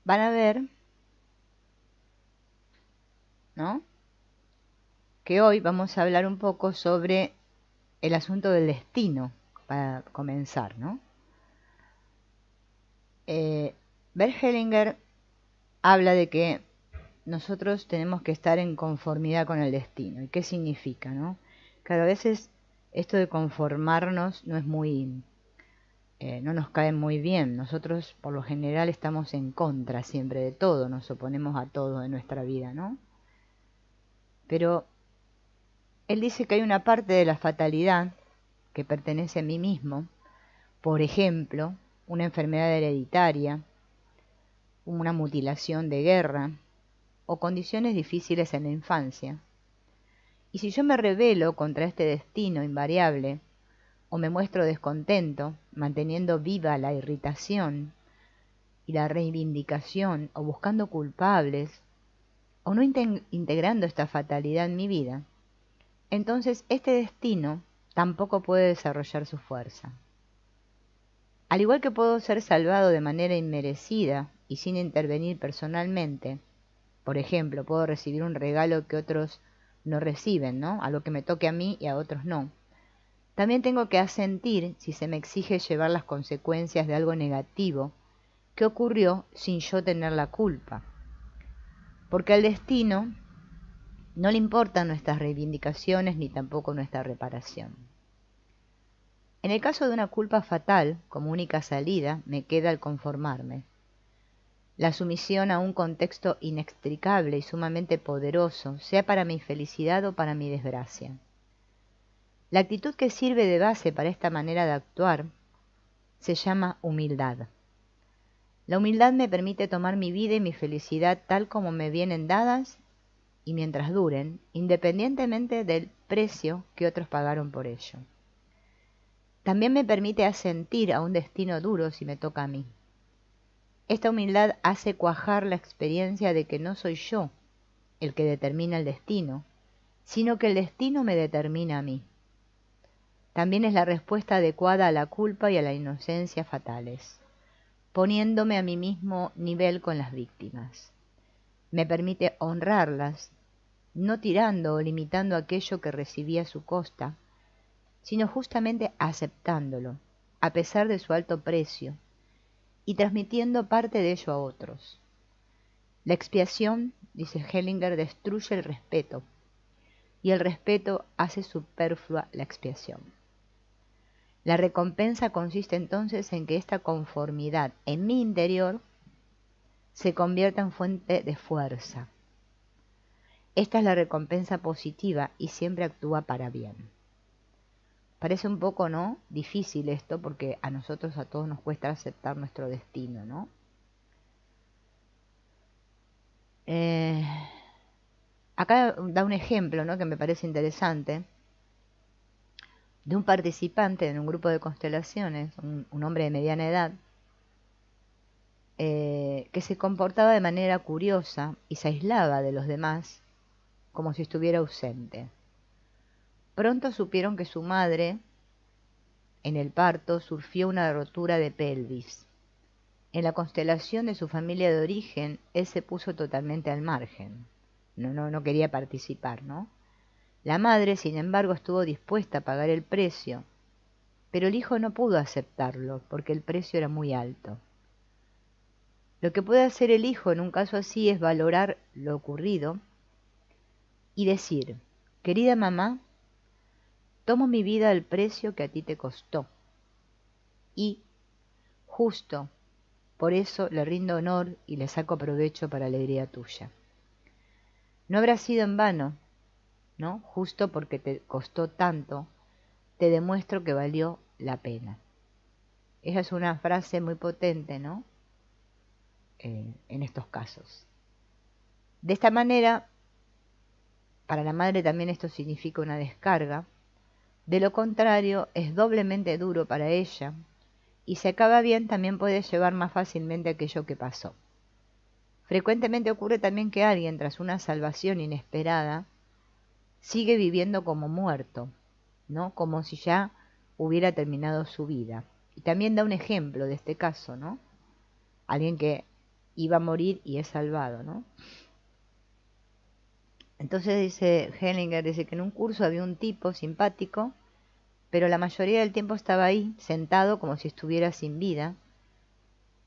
van a ver, ¿no?, que hoy vamos a hablar un poco sobre el asunto del destino, para comenzar, ¿no? Bert Hellinger habla de que nosotros tenemos que estar en conformidad con el destino. ¿Y qué significa, no? Que a veces esto de conformarnos no es muy, no nos cae muy bien. Nosotros por lo general estamos en contra siempre de todo, nos oponemos a todo en nuestra vida, ¿no? Pero él dice que hay una parte de la fatalidad que pertenece a mí mismo, por ejemplo, una enfermedad hereditaria, una mutilación de guerra o condiciones difíciles en la infancia. Y si yo me rebelo contra este destino invariable, o me muestro descontento, manteniendo viva la irritación y la reivindicación, o buscando culpables, o no integrando esta fatalidad en mi vida, entonces este destino tampoco puede desarrollar su fuerza. Al igual que puedo ser salvado de manera inmerecida y sin intervenir personalmente, por ejemplo, puedo recibir un regalo que otros no reciben, ¿no?, algo que me toque a mí y a otros no. También tengo que asentir si se me exige llevar las consecuencias de algo negativo que ocurrió sin yo tener la culpa. Porque al destino no le importan nuestras reivindicaciones ni tampoco nuestra reparación. En el caso de una culpa fatal, como única salida, me queda el conformarme. La sumisión a un contexto inextricable y sumamente poderoso, sea para mi felicidad o para mi desgracia. La actitud que sirve de base para esta manera de actuar se llama humildad. La humildad me permite tomar mi vida y mi felicidad tal como me vienen dadas y mientras duren, independientemente del precio que otros pagaron por ello. También me permite asentir a un destino duro si me toca a mí. Esta humildad hace cuajar la experiencia de que no soy yo el que determina el destino, sino que el destino me determina a mí. También es la respuesta adecuada a la culpa y a la inocencia fatales, poniéndome a mi mismo nivel con las víctimas. Me permite honrarlas, no tirando o limitando aquello que recibí a su costa, sino justamente aceptándolo, a pesar de su alto precio, y transmitiendo parte de ello a otros. La expiación, dice Hellinger, destruye el respeto, y el respeto hace superflua la expiación. La recompensa consiste entonces en que esta conformidad en mi interior se convierta en fuente de fuerza. Esta es la recompensa positiva y siempre actúa para bien. Parece un poco, ¿no?, difícil esto, porque a nosotros, a todos nos cuesta aceptar nuestro destino, ¿no? Acá da un ejemplo, ¿no?, que me parece interesante, de un participante en un grupo de constelaciones, un hombre de mediana edad, que se comportaba de manera curiosa y se aislaba de los demás como si estuviera ausente. Pronto supieron que su madre, en el parto, sufrió una rotura de pelvis. En la constelación de su familia de origen, él se puso totalmente al margen. No quería participar, ¿no? La madre, sin embargo, estuvo dispuesta a pagar el precio, pero el hijo no pudo aceptarlo porque el precio era muy alto. Lo que puede hacer el hijo en un caso así es valorar lo ocurrido y decir: querida mamá, tomo mi vida al precio que a ti te costó y, justo por eso, le rindo honor y le saco provecho para alegría tuya. No habrá sido en vano, ¿no? Justo porque te costó tanto, te demuestro que valió la pena. Esa es una frase muy potente, ¿no?, en estos casos. De esta manera, para la madre también esto significa una descarga. De lo contrario, es doblemente duro para ella, y si acaba bien también puede llevar más fácilmente aquello que pasó. Frecuentemente ocurre también que alguien, tras una salvación inesperada, sigue viviendo como muerto, ¿no?, como si ya hubiera terminado su vida. Y también da un ejemplo de este caso, ¿no? Alguien que iba a morir y es salvado, ¿no? Entonces dice Hellinger, dice que en un curso había un tipo simpático, pero la mayoría del tiempo estaba ahí, sentado como si estuviera sin vida.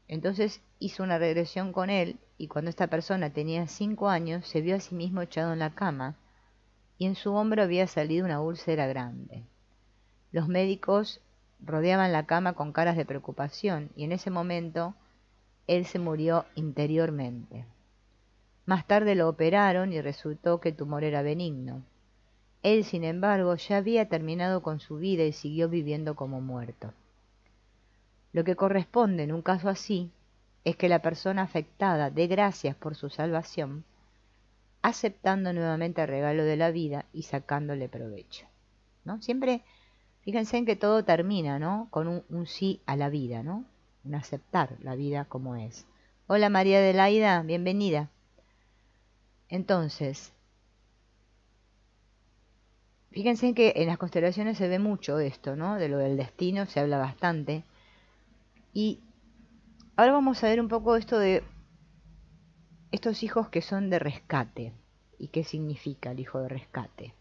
Entonces hizo una regresión con él y cuando esta persona tenía 5 años se vio a sí mismo echado en la cama y en su hombro había salido una úlcera grande. Los médicos rodeaban la cama con caras de preocupación y en ese momento él se murió interiormente. Más tarde lo operaron y resultó que el tumor era benigno. Él, sin embargo, ya había terminado con su vida y siguió viviendo como muerto. Lo que corresponde en un caso así es que la persona afectada dé gracias por su salvación, aceptando nuevamente el regalo de la vida y sacándole provecho, ¿no? Siempre, fíjense en que todo termina, ¿no? Con un sí a la vida, ¿no? Un aceptar la vida como es. Hola María Adelaida, bienvenida. Entonces, fíjense que en las constelaciones se ve mucho esto, ¿no? De lo del destino se habla bastante. Y ahora vamos a ver un poco esto de estos hijos que son de rescate. ¿Y qué significa el hijo de rescate?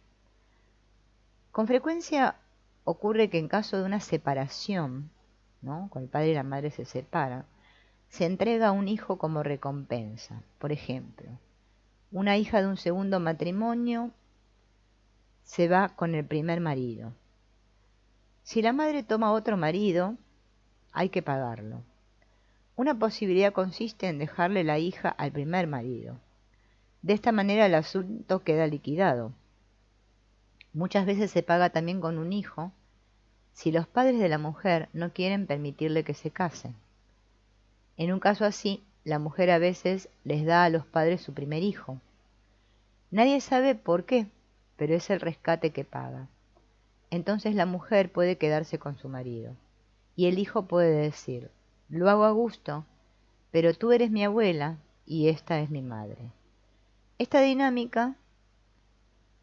Con frecuencia ocurre que en caso de una separación, ¿no? Cuando el padre y la madre se separan, se entrega a un hijo como recompensa. Por ejemplo, una hija de un segundo matrimonio se va con el primer marido. Si la madre toma otro marido, hay que pagarlo. Una posibilidad consiste en dejarle la hija al primer marido. De esta manera el asunto queda liquidado. Muchas veces se paga también con un hijo si los padres de la mujer no quieren permitirle que se case. En un caso así, la mujer a veces les da a los padres su primer hijo. Nadie sabe por qué, pero es el rescate que paga. Entonces la mujer puede quedarse con su marido. Y el hijo puede decir, lo hago a gusto, pero tú eres mi abuela y esta es mi madre. Esta dinámica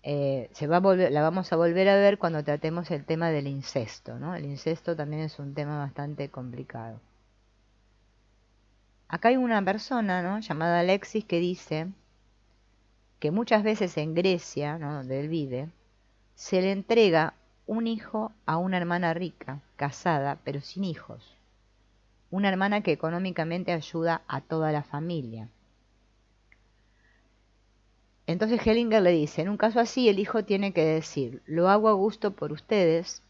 la vamos a volver a ver cuando tratemos el tema del incesto, ¿no? El incesto también es un tema bastante complicado. Acá hay una persona, ¿no? Llamada Alexis que dice que muchas veces en Grecia, ¿no? Donde él vive, se le entrega un hijo a una hermana rica, casada, pero sin hijos. Una hermana que económicamente ayuda a toda la familia. Entonces Hellinger le dice, en un caso así el hijo tiene que decir, lo hago a gusto por ustedes,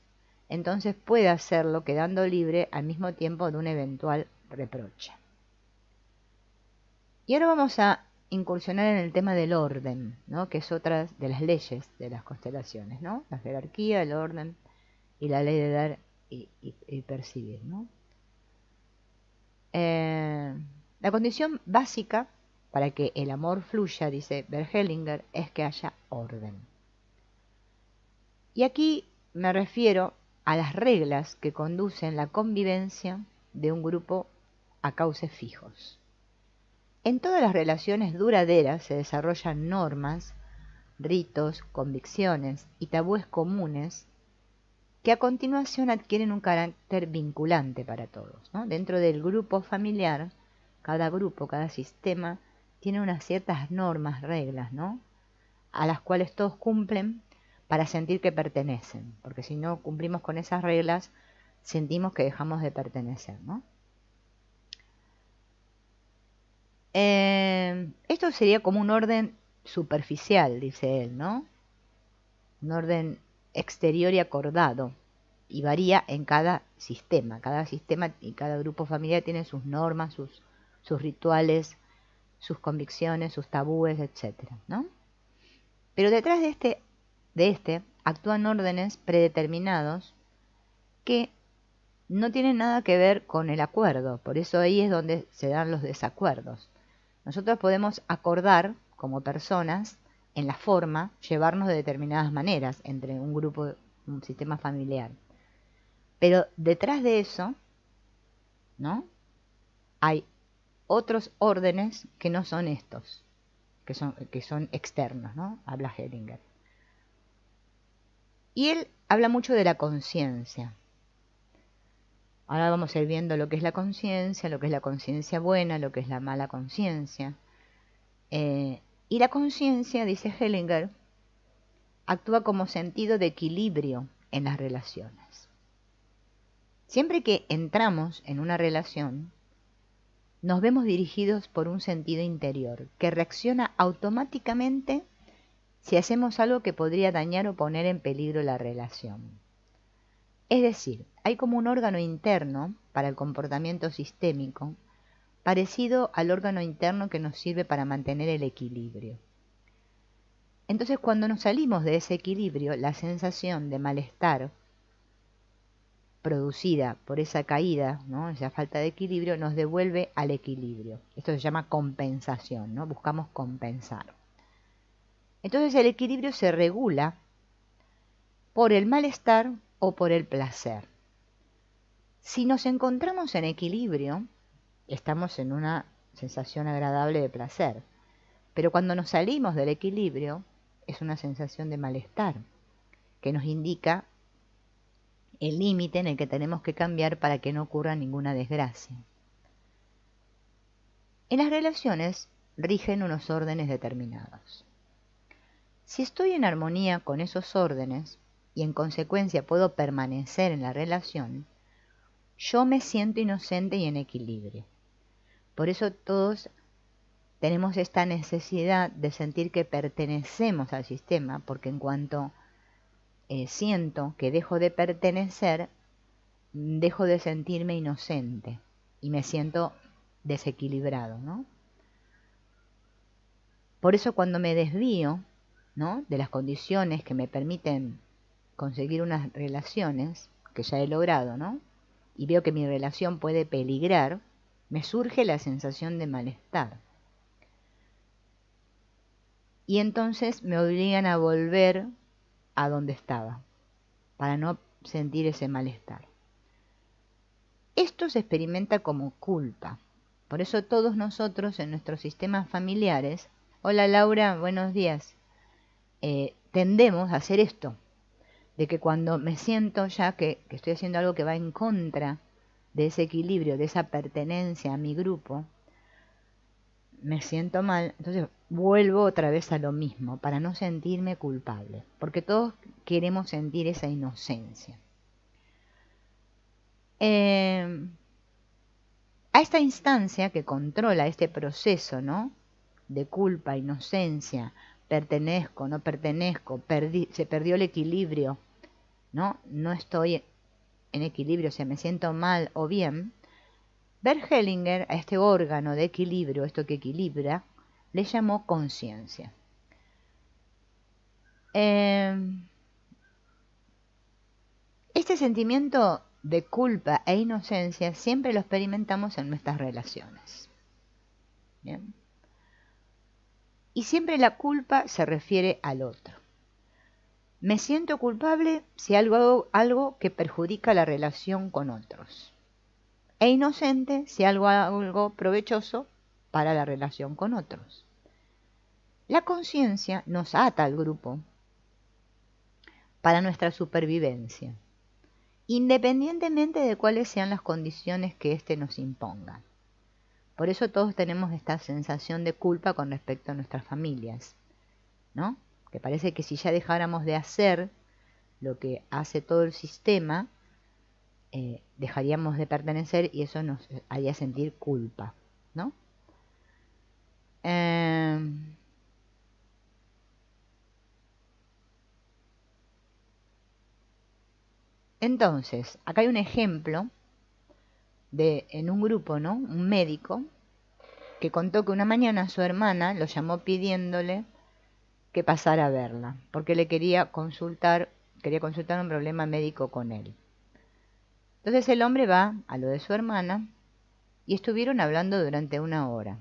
entonces puede hacerlo quedando libre al mismo tiempo de un eventual reproche. Y ahora vamos a incursionar en el tema del orden, ¿no? Que es otra de las leyes de las constelaciones, ¿no? La jerarquía, el orden y la ley de dar y percibir, ¿no? La condición básica para que el amor fluya, dice Hellinger, es que haya orden. Y aquí me refiero a las reglas que conducen la convivencia de un grupo a cauces fijos. En todas las relaciones duraderas se desarrollan normas, ritos, convicciones y tabúes comunes que a continuación adquieren un carácter vinculante para todos, ¿no? Dentro del grupo familiar, cada grupo, cada sistema, tiene unas ciertas normas, reglas, ¿no? A las cuales todos cumplen para sentir que pertenecen, porque si no cumplimos con esas reglas, sentimos que dejamos de pertenecer, ¿no? Esto sería como un orden superficial, dice él, ¿no? Un orden exterior y acordado, y varía en cada sistema. Cada sistema y cada grupo familiar tiene sus normas, sus rituales, sus convicciones, sus tabúes, etcétera, ¿no? Pero detrás de este actúan órdenes predeterminados que no tienen nada que ver con el acuerdo. Por eso ahí es donde se dan los desacuerdos. Nosotros podemos acordar como personas en la forma, llevarnos de determinadas maneras entre un grupo, un sistema familiar. Pero detrás de eso, ¿no? Hay otros órdenes que no son estos, que son externos, ¿no? Habla Hellinger. Y él habla mucho de la conciencia. Ahora vamos a ir viendo lo que es la conciencia, lo que es la conciencia buena, lo que es la mala conciencia. Y la conciencia, dice Hellinger, actúa como sentido de equilibrio en las relaciones. Siempre que entramos en una relación, nos vemos dirigidos por un sentido interior que reacciona automáticamente si hacemos algo que podría dañar o poner en peligro la relación. Es decir, hay como un órgano interno para el comportamiento sistémico, parecido al órgano interno que nos sirve para mantener el equilibrio. Entonces, cuando nos salimos de ese equilibrio, la sensación de malestar producida por esa caída, ¿no? Esa falta de equilibrio, nos devuelve al equilibrio. Esto se llama compensación, ¿no? Buscamos compensar. Entonces el equilibrio se regula por el malestar o por el placer. Si nos encontramos en equilibrio, estamos en una sensación agradable de placer. Pero cuando nos salimos del equilibrio, es una sensación de malestar, que nos indica el límite en el que tenemos que cambiar para que no ocurra ninguna desgracia. En las relaciones rigen unos órdenes determinados. Si estoy en armonía con esos órdenes y en consecuencia puedo permanecer en la relación, yo me siento inocente y en equilibrio. Por eso todos tenemos esta necesidad de sentir que pertenecemos al sistema, porque en cuanto siento que dejo de pertenecer, dejo de sentirme inocente y me siento desequilibrado, ¿no? Por eso cuando me desvío, ¿no?, de las condiciones que me permiten conseguir unas relaciones que ya he logrado, ¿no?, y veo que mi relación puede peligrar, me surge la sensación de malestar. Y entonces me obligan a volver a donde estaba, para no sentir ese malestar. Esto se experimenta como culpa. Por eso todos nosotros en nuestros sistemas familiares, hola Laura, buenos días, tendemos a hacer esto, de que cuando me siento ya que estoy haciendo algo que va en contra de ese equilibrio, de esa pertenencia a mi grupo, me siento mal, entonces vuelvo otra vez a lo mismo, para no sentirme culpable, porque todos queremos sentir esa inocencia. A esta instancia que controla este proceso, ¿no?, de culpa, inocencia, pertenezco, no pertenezco, se perdió el equilibrio, ¿no? No estoy en equilibrio, o sea, me siento mal o bien. Bert Hellinger a este órgano de equilibrio, esto que equilibra, le llamó conciencia. Este sentimiento de culpa e inocencia siempre lo experimentamos en nuestras relaciones. ¿Bien? Y siempre la culpa se refiere al otro. Me siento culpable si hago algo que perjudica la relación con otros. E inocente si hago algo provechoso para la relación con otros. La conciencia nos ata al grupo para nuestra supervivencia, independientemente de cuáles sean las condiciones que éste nos imponga. Por eso todos tenemos esta sensación de culpa con respecto a nuestras familias, ¿no? Que parece que si ya dejáramos de hacer lo que hace todo el sistema, dejaríamos de pertenecer y eso nos haría sentir culpa, ¿no? Entonces, acá hay un ejemplo en un grupo, ¿no?, un médico que contó que una mañana su hermana lo llamó pidiéndole que pasara a verla, porque le quería consultar un problema médico con él. Entonces el hombre va a lo de su hermana y estuvieron hablando durante 1 hora.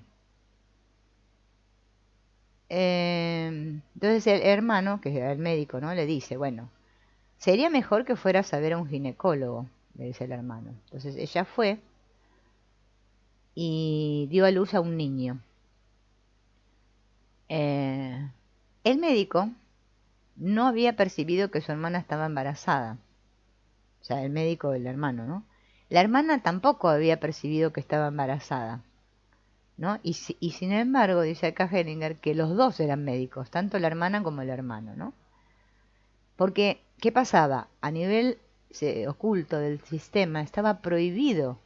Entonces el hermano, que era el médico, ¿no?, le dice, bueno, sería mejor que fueras a ver a un ginecólogo, le dice el hermano. Entonces ella fue y dio a luz a un niño. El médico no había percibido que su hermana estaba embarazada. O sea, el médico del hermano, ¿no? La hermana tampoco había percibido que estaba embarazada, ¿no? Y sin embargo, dice acá Hellinger, que los dos eran médicos, tanto la hermana como el hermano, ¿no? Porque, ¿qué pasaba? A nivel oculto del sistema estaba prohibido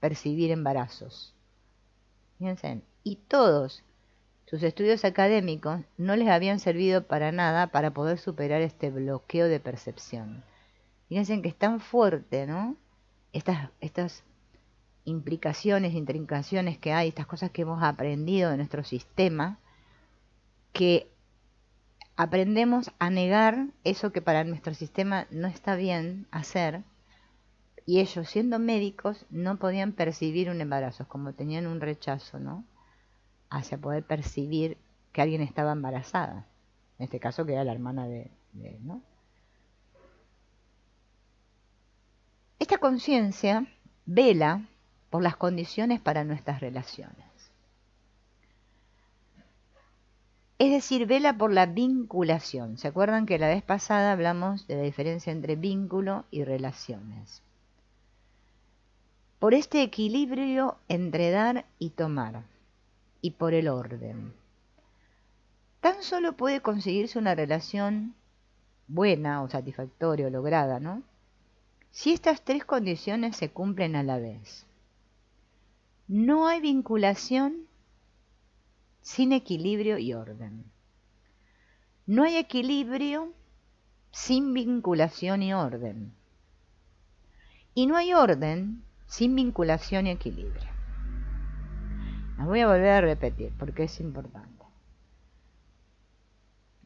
percibir embarazos. Fíjense, y todos sus estudios académicos no les habían servido para nada para poder superar este bloqueo de percepción. Fíjense que es tan fuerte, ¿no? Estas implicaciones, intrincaciones que hay, estas cosas que hemos aprendido de nuestro sistema, que aprendemos a negar eso que para nuestro sistema no está bien hacer, y ellos, siendo médicos, no podían percibir un embarazo, como tenían un rechazo, ¿no?, hacia poder percibir que alguien estaba embarazada, en este caso que era la hermana ¿no? Esta conciencia vela por las condiciones para nuestras relaciones. Es decir, vela por la vinculación. ¿Se acuerdan que la vez pasada hablamos de la diferencia entre vínculo y relaciones? Por este equilibrio entre dar y tomar, y por el orden. Tan solo puede conseguirse una relación buena o satisfactoria o lograda, ¿no?, si estas tres condiciones se cumplen a la vez. No hay vinculación sin equilibrio y orden. No hay equilibrio sin vinculación y orden. Y no hay orden sin vinculación y equilibrio. Las voy a volver a repetir porque es importante.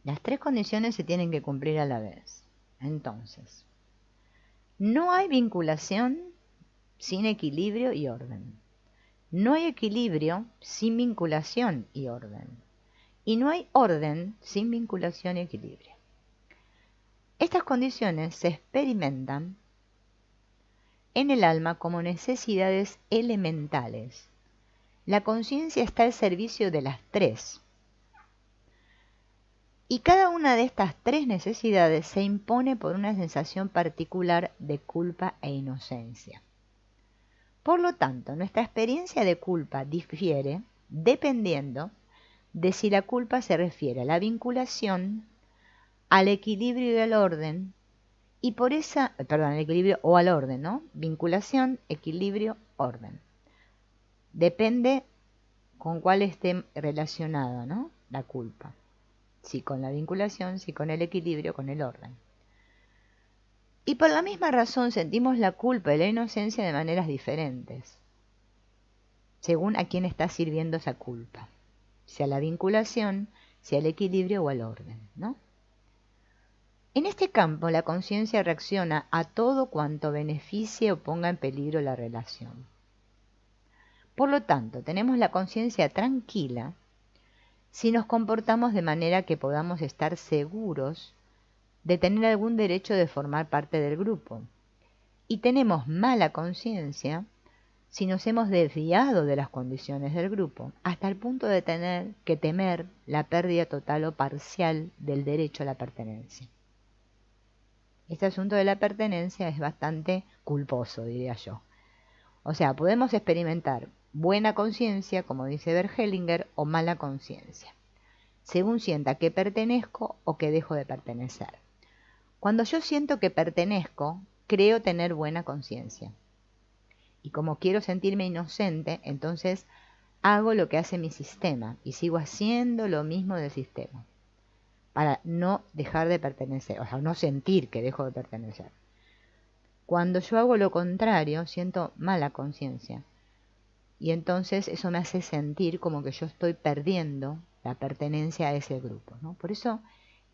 Las tres condiciones se tienen que cumplir a la vez. Entonces, no hay vinculación sin equilibrio y orden. No hay equilibrio sin vinculación y orden. Y no hay orden sin vinculación y equilibrio. Estas condiciones se experimentan en el alma como necesidades elementales. La conciencia está al servicio de las tres. Y cada una de estas tres necesidades se impone por una sensación particular de culpa e inocencia. Por lo tanto, nuestra experiencia de culpa difiere dependiendo de si la culpa se refiere a la vinculación, al equilibrio y al orden, y por esa, al equilibrio o al orden, ¿no? Vinculación, equilibrio, orden. Depende con cuál esté relacionada, ¿no?, la culpa. Si con la vinculación, si con el equilibrio, con el orden. Y por la misma razón sentimos la culpa y la inocencia de maneras diferentes, según a quién está sirviendo esa culpa, si a la vinculación, si al equilibrio o al orden, ¿no? En este campo la conciencia reacciona a todo cuanto beneficie o ponga en peligro la relación. Por lo tanto, tenemos la conciencia tranquila si nos comportamos de manera que podamos estar seguros de tener algún derecho de formar parte del grupo. Y tenemos mala conciencia si nos hemos desviado de las condiciones del grupo, hasta el punto de tener que temer la pérdida total o parcial del derecho a la pertenencia. Este asunto de la pertenencia es bastante culposo, diría yo. O sea, podemos experimentar buena conciencia, como dice Bert Hellinger, o mala conciencia, según sienta que pertenezco o que dejo de pertenecer. Cuando yo siento que pertenezco, creo tener buena conciencia. Y como quiero sentirme inocente, entonces hago lo que hace mi sistema y sigo haciendo lo mismo del sistema, para no dejar de pertenecer, o sea, no sentir que dejo de pertenecer. Cuando yo hago lo contrario, siento mala conciencia. Y entonces eso me hace sentir como que yo estoy perdiendo la pertenencia a ese grupo, ¿no? Por eso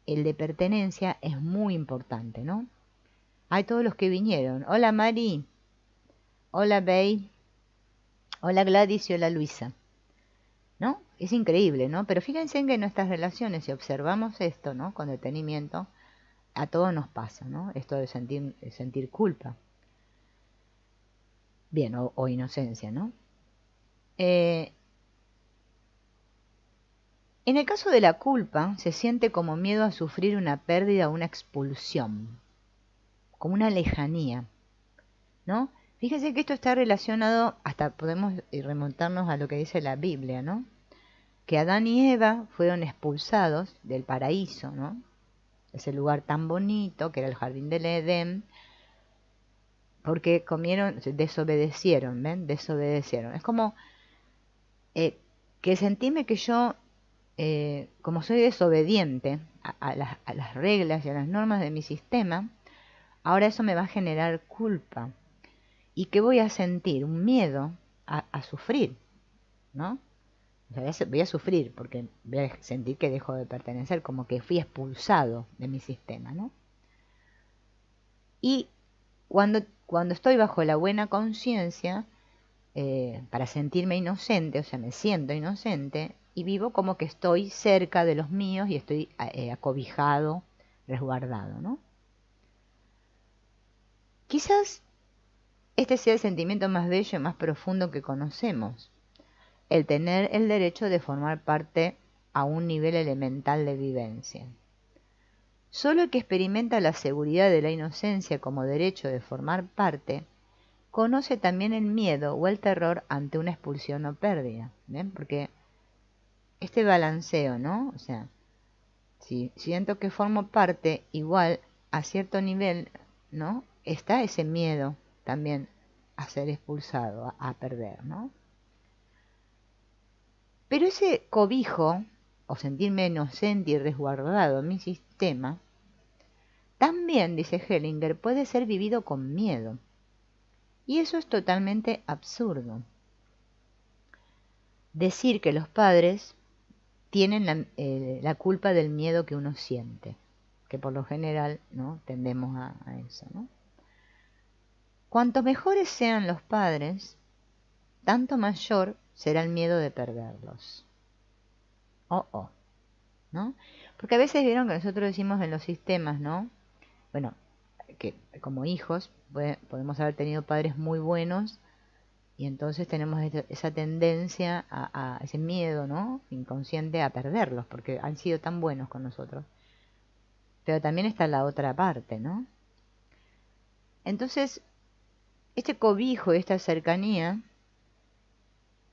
el de pertenencia es muy importante, ¿no? Hay todos los que vinieron. Hola Mari, hola Bey, hola Gladys y hola Luisa, ¿no? Es increíble, ¿no? Pero fíjense en que en nuestras relaciones, si observamos esto, ¿no?, con detenimiento, a todos nos pasa, ¿no? Esto de sentir culpa. Bien, o inocencia, ¿no? En el caso de la culpa, se siente como miedo a sufrir una pérdida o una expulsión, como una lejanía, ¿no? Fíjense que esto está relacionado, hasta podemos remontarnos a lo que dice la Biblia, ¿no? Que Adán y Eva fueron expulsados del paraíso, ¿no? Ese lugar tan bonito que era el jardín del Edén, porque comieron, desobedecieron, ¿ven? Desobedecieron. Es como que sentirme que yo, como soy desobediente a las reglas y a las normas de mi sistema, ahora eso me va a generar culpa. ¿Y qué voy a sentir? Un miedo a sufrir, ¿no? O sea, voy a sufrir porque voy a sentir que dejo de pertenecer, como que fui expulsado de mi sistema, ¿no? Y cuando estoy bajo la buena conciencia, para sentirme inocente, o sea, me siento inocente y vivo como que estoy cerca de los míos y estoy acobijado, resguardado, ¿no? Quizás este sea el sentimiento más bello y más profundo que conocemos, el tener el derecho de formar parte a un nivel elemental de vivencia. Solo el que experimenta la seguridad de la inocencia como derecho de formar parte, conoce también el miedo o el terror ante una expulsión o pérdida. ¿Ven? Porque este balanceo, ¿no? O sea, si siento que formo parte, igual a cierto nivel, ¿no? Está ese miedo también a ser expulsado, a perder, ¿no? Pero ese cobijo, o sentirme inocente y resguardado en mi sistema, también, dice Hellinger, puede ser vivido con miedo. Y eso es totalmente absurdo. Decir que los padres tienen la culpa del miedo que uno siente, que por lo general, ¿no?, tendemos a eso, ¿no? Cuanto mejores sean los padres, tanto mayor será el miedo de perderlos. ¿No? Porque a veces vieron que nosotros decimos en los sistemas, ¿no? Bueno, que como hijos podemos haber tenido padres muy buenos y entonces tenemos esa tendencia a ese miedo, ¿no?, inconsciente a perderlos porque han sido tan buenos con nosotros. Pero también está la otra parte, ¿no? Entonces, este cobijo, esta cercanía,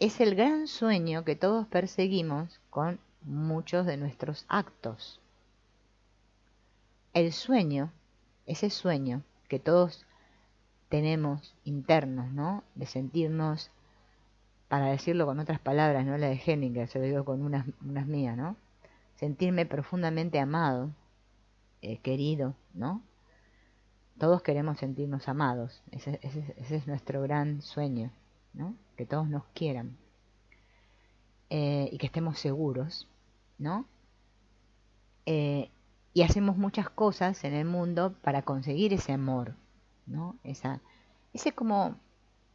es el gran sueño que todos perseguimos con muchos de nuestros actos. El sueño, ese sueño que todos tenemos internos, ¿no?, de sentirnos, para decirlo con otras palabras, no la de Hellinger, se lo digo con unas mías, ¿no? Sentirme profundamente amado, querido, ¿no? Todos queremos sentirnos amados, ese es nuestro gran sueño, ¿no? Que todos nos quieran y que estemos seguros, ¿no? Y hacemos muchas cosas en el mundo para conseguir ese amor, ¿no? Ese como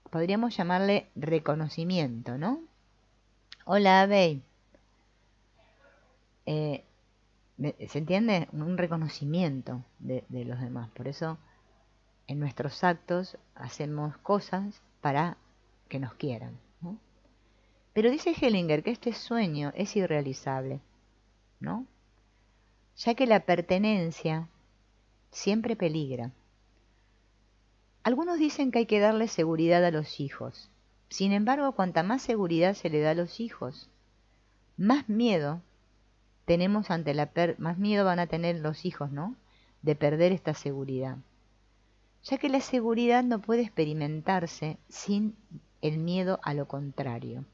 podríamos llamarle reconocimiento, ¿no? Hola, Bey. ¿Se entiende? Un reconocimiento de los demás. Por eso en nuestros actos hacemos cosas para que nos quieran, ¿no? Pero dice Hellinger que este sueño es irrealizable, ¿no? Ya que la pertenencia siempre peligra. Algunos dicen que hay que darle seguridad a los hijos. Sin embargo, cuanta más seguridad se le da a los hijos, más miedo tenemos más miedo van a tener los hijos, ¿no?, de perder esta seguridad. Ya que la seguridad no puede experimentarse sin el miedo a lo contrario.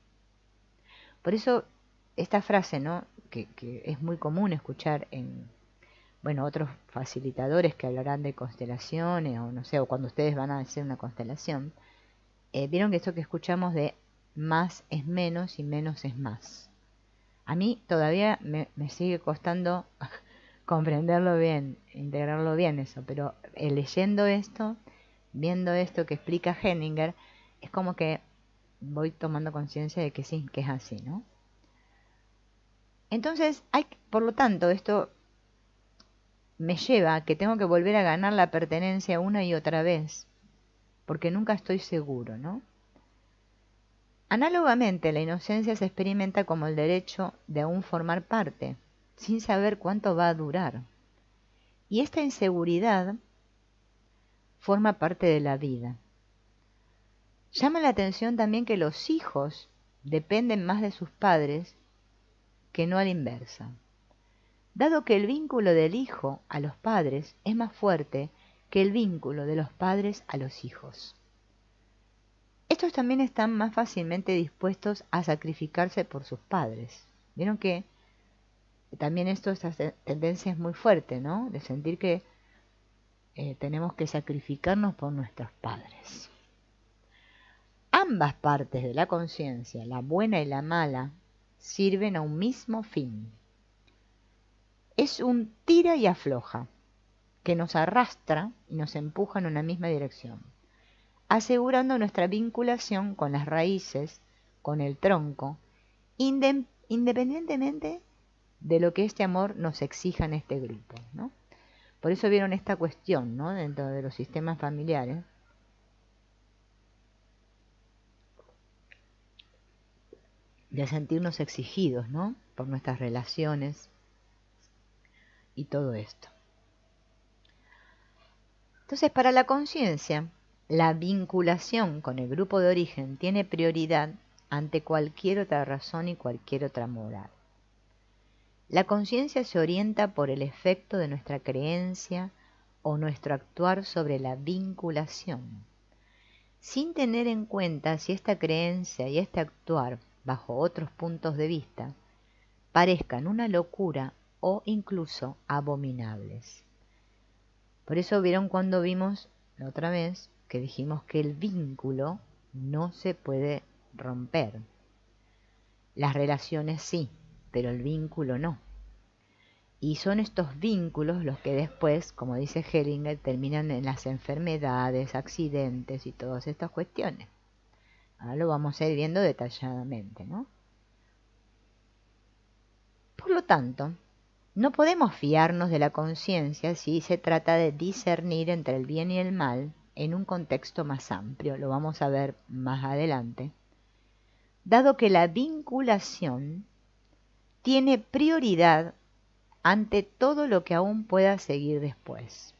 Por eso esta frase, ¿no?, que es muy común escuchar en, bueno, otros facilitadores que hablarán de constelaciones o no sé, o cuando ustedes van a hacer una constelación, vieron que esto que escuchamos de más es menos y menos es más. A mí todavía me sigue costando comprenderlo bien, integrarlo bien eso, pero leyendo esto, viendo esto que explica Hellinger, es como que voy tomando conciencia de que sí, que es así, ¿no? Entonces, por lo tanto, esto me lleva a que tengo que volver a ganar la pertenencia una y otra vez, porque nunca estoy seguro, ¿no? Análogamente, la inocencia se experimenta como el derecho de aún formar parte, sin saber cuánto va a durar. Y esta inseguridad forma parte de la vida. Llama la atención también que los hijos dependen más de sus padres que no a la inversa, dado que el vínculo del hijo a los padres es más fuerte que el vínculo de los padres a los hijos. Estos también están más fácilmente dispuestos a sacrificarse por sus padres. Vieron que también esta tendencia es muy fuerte, ¿no? De sentir que tenemos que sacrificarnos por nuestros padres. Ambas partes de la conciencia, la buena y la mala, sirven a un mismo fin. Es un tira y afloja que nos arrastra y nos empuja en una misma dirección, asegurando nuestra vinculación con las raíces, con el tronco, independientemente de lo que este amor nos exija en este grupo, ¿no? Por eso vieron esta cuestión, ¿no? Dentro de los sistemas familiares, de sentirnos exigidos, ¿no? Por nuestras relaciones y todo esto. Entonces, para la conciencia, la vinculación con el grupo de origen tiene prioridad ante cualquier otra razón y cualquier otra moral. La conciencia se orienta por el efecto de nuestra creencia o nuestro actuar sobre la vinculación, sin tener en cuenta si esta creencia y este actuar, bajo otros puntos de vista, parezcan una locura o incluso abominables. Por eso vieron cuando vimos la otra vez que dijimos que el vínculo no se puede romper. Las relaciones sí, pero el vínculo no. Y son estos vínculos los que después, como dice Hellinger, terminan en las enfermedades, accidentes y todas estas cuestiones. Ahora lo vamos a ir viendo detalladamente, ¿no? Por lo tanto, no podemos fiarnos de la conciencia si se trata de discernir entre el bien y el mal en un contexto más amplio, lo vamos a ver más adelante, dado que la vinculación tiene prioridad ante todo lo que aún pueda seguir después.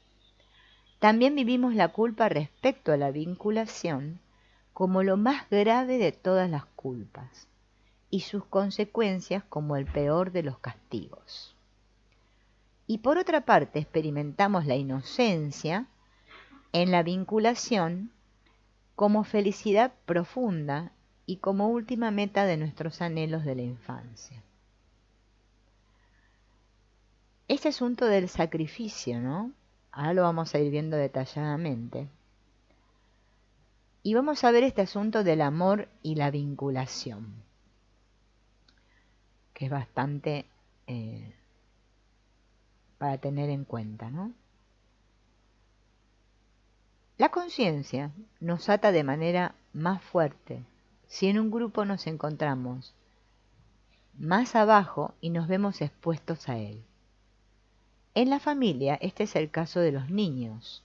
También vivimos la culpa respecto a la vinculación como lo más grave de todas las culpas y sus consecuencias como el peor de los castigos. Y por otra parte experimentamos la inocencia en la vinculación como felicidad profunda y como última meta de nuestros anhelos de la infancia. Este asunto del sacrificio, ¿no? Ahora lo vamos a ir viendo detalladamente. Y vamos a ver este asunto del amor y la vinculación, que es bastante para tener en cuenta, ¿no? La conciencia nos ata de manera más fuerte si en un grupo nos encontramos más abajo y nos vemos expuestos a él. En la familia este es el caso de los niños.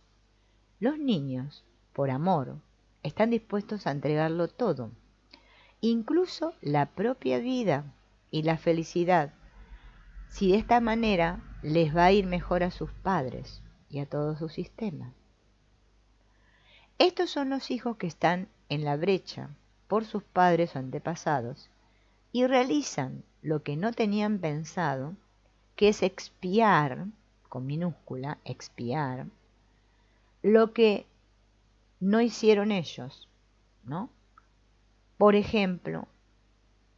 Los niños, por amor, están dispuestos a entregarlo todo, incluso la propia vida y la felicidad, si de esta manera les va a ir mejor a sus padres y a todo su sistema. Estos son los hijos que están en la brecha por sus padres o antepasados y realizan lo que no tenían pensado, que es expiar, con minúscula, expiar, lo que no hicieron ellos, ¿no? Por ejemplo,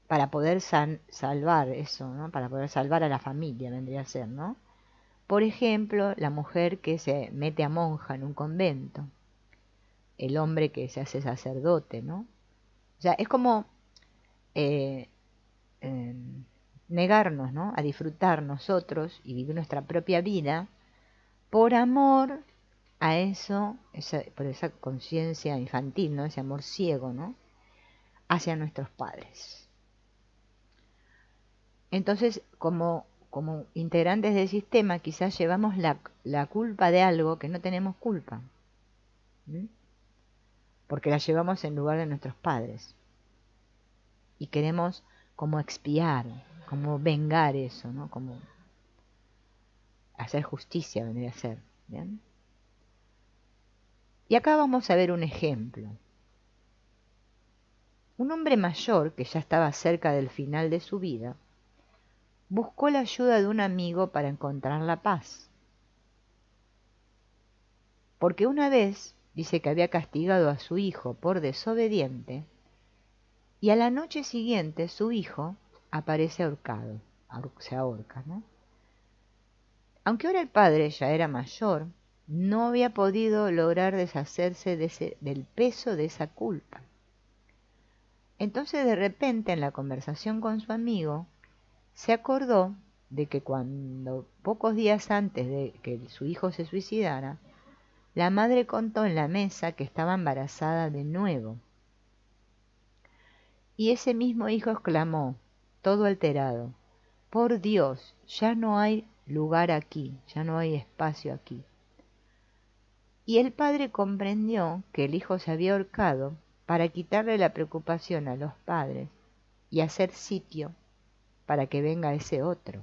para poder salvar eso, ¿no? Para poder salvar a la familia, vendría a ser, ¿no? Por ejemplo, la mujer que se mete a monja en un convento, el hombre que se hace sacerdote, ¿no? O sea, es como negarnos, ¿no? A disfrutar nosotros y vivir nuestra propia vida por amor a eso, por esa conciencia infantil, ¿no? Ese amor ciego, ¿no? Hacia nuestros padres. Entonces, como integrantes del sistema, quizás llevamos la culpa de algo que no tenemos culpa, porque la llevamos en lugar de nuestros padres. Y queremos como expiar, como vengar eso, ¿no? Como hacer justicia, vendría a ser, ¿bien? Y acá vamos a ver un ejemplo. Un hombre mayor, que ya estaba cerca del final de su vida, buscó la ayuda de un amigo para encontrar la paz. Porque una vez dice que había castigado a su hijo por desobediente, y a la noche siguiente su hijo aparece ahorcado, se ahorca, ¿no? Aunque ahora el padre ya era mayor, no había podido lograr deshacerse del peso de esa culpa. Entonces de repente en la conversación con su amigo, se acordó de que cuando pocos días antes de que su hijo se suicidara, la madre contó en la mesa que estaba embarazada de nuevo. Y ese mismo hijo exclamó, todo alterado, por Dios, ya no hay lugar aquí, ya no hay espacio aquí. Y el padre comprendió que el hijo se había ahorcado para quitarle la preocupación a los padres y hacer sitio para que venga ese otro.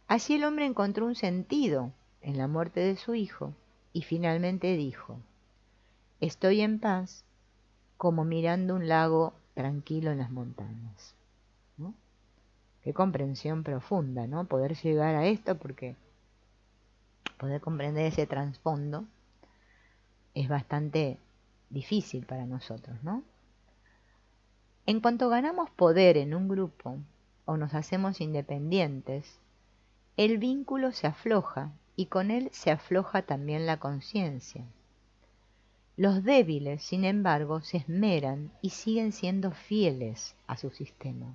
Así el hombre encontró un sentido en la muerte de su hijo y finalmente dijo, estoy en paz como mirando un lago tranquilo en las montañas. ¿No? Qué comprensión profunda, ¿no? Poder llegar a esto, porque poder comprender ese trasfondo es bastante difícil para nosotros, ¿no? En cuanto ganamos poder en un grupo o nos hacemos independientes, el vínculo se afloja y con él se afloja también la conciencia. Los débiles, sin embargo, se esmeran y siguen siendo fieles a su sistema.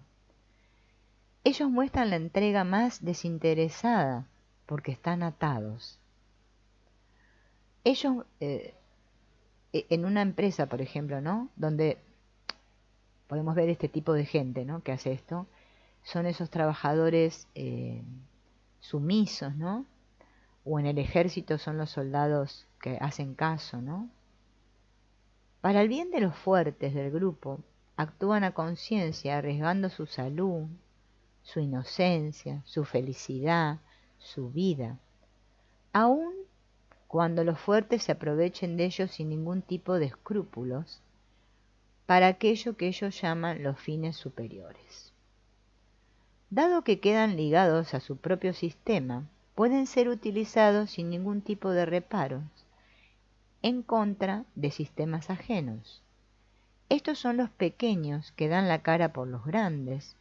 Ellos muestran la entrega más desinteresada porque están atados. Ellos, en una empresa, por ejemplo, ¿no? Donde podemos ver este tipo de gente, ¿no? Que hace esto, son esos trabajadores sumisos, ¿no? O en el ejército son los soldados que hacen caso, ¿no? Para el bien de los fuertes del grupo, actúan a conciencia arriesgando su salud, su inocencia, su felicidad, su vida, aun cuando los fuertes se aprovechen de ellos sin ningún tipo de escrúpulos, para aquello que ellos llaman los fines superiores. Dado que quedan ligados a su propio sistema, pueden ser utilizados sin ningún tipo de reparos en contra de sistemas ajenos. Estos son los pequeños que dan la cara por los grandes,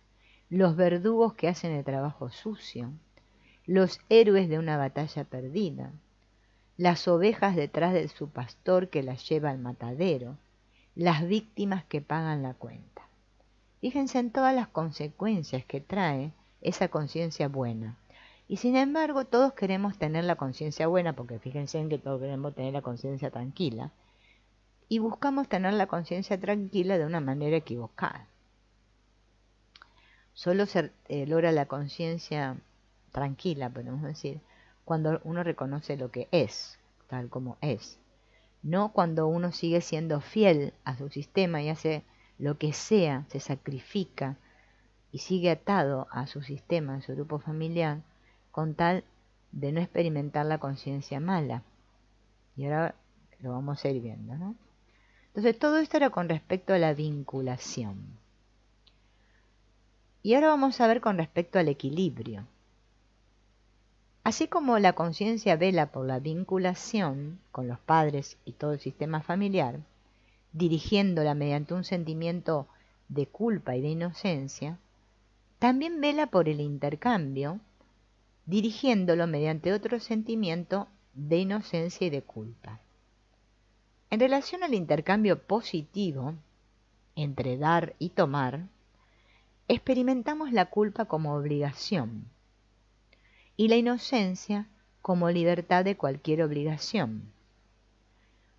los verdugos que hacen el trabajo sucio, los héroes de una batalla perdida, las ovejas detrás de su pastor que las lleva al matadero, las víctimas que pagan la cuenta. Fíjense en todas las consecuencias que trae esa conciencia buena. Y sin embargo, todos queremos tener la conciencia buena, porque fíjense en que todos queremos tener la conciencia tranquila, y buscamos tener la conciencia tranquila de una manera equivocada. Solo se logra la conciencia tranquila, podemos decir, cuando uno reconoce lo que es, tal como es. No cuando uno sigue siendo fiel a su sistema y hace lo que sea, se sacrifica y sigue atado a su sistema, a su grupo familiar, con tal de no experimentar la conciencia mala. Y ahora lo vamos a ir viendo, ¿no? Entonces todo esto era con respecto a la vinculación. Y ahora vamos a ver con respecto al equilibrio. Así como la conciencia vela por la vinculación con los padres y todo el sistema familiar, dirigiéndola mediante un sentimiento de culpa y de inocencia, también vela por el intercambio, dirigiéndolo mediante otro sentimiento de inocencia y de culpa. En relación al intercambio positivo entre dar y tomar, experimentamos la culpa como obligación y la inocencia como libertad de cualquier obligación.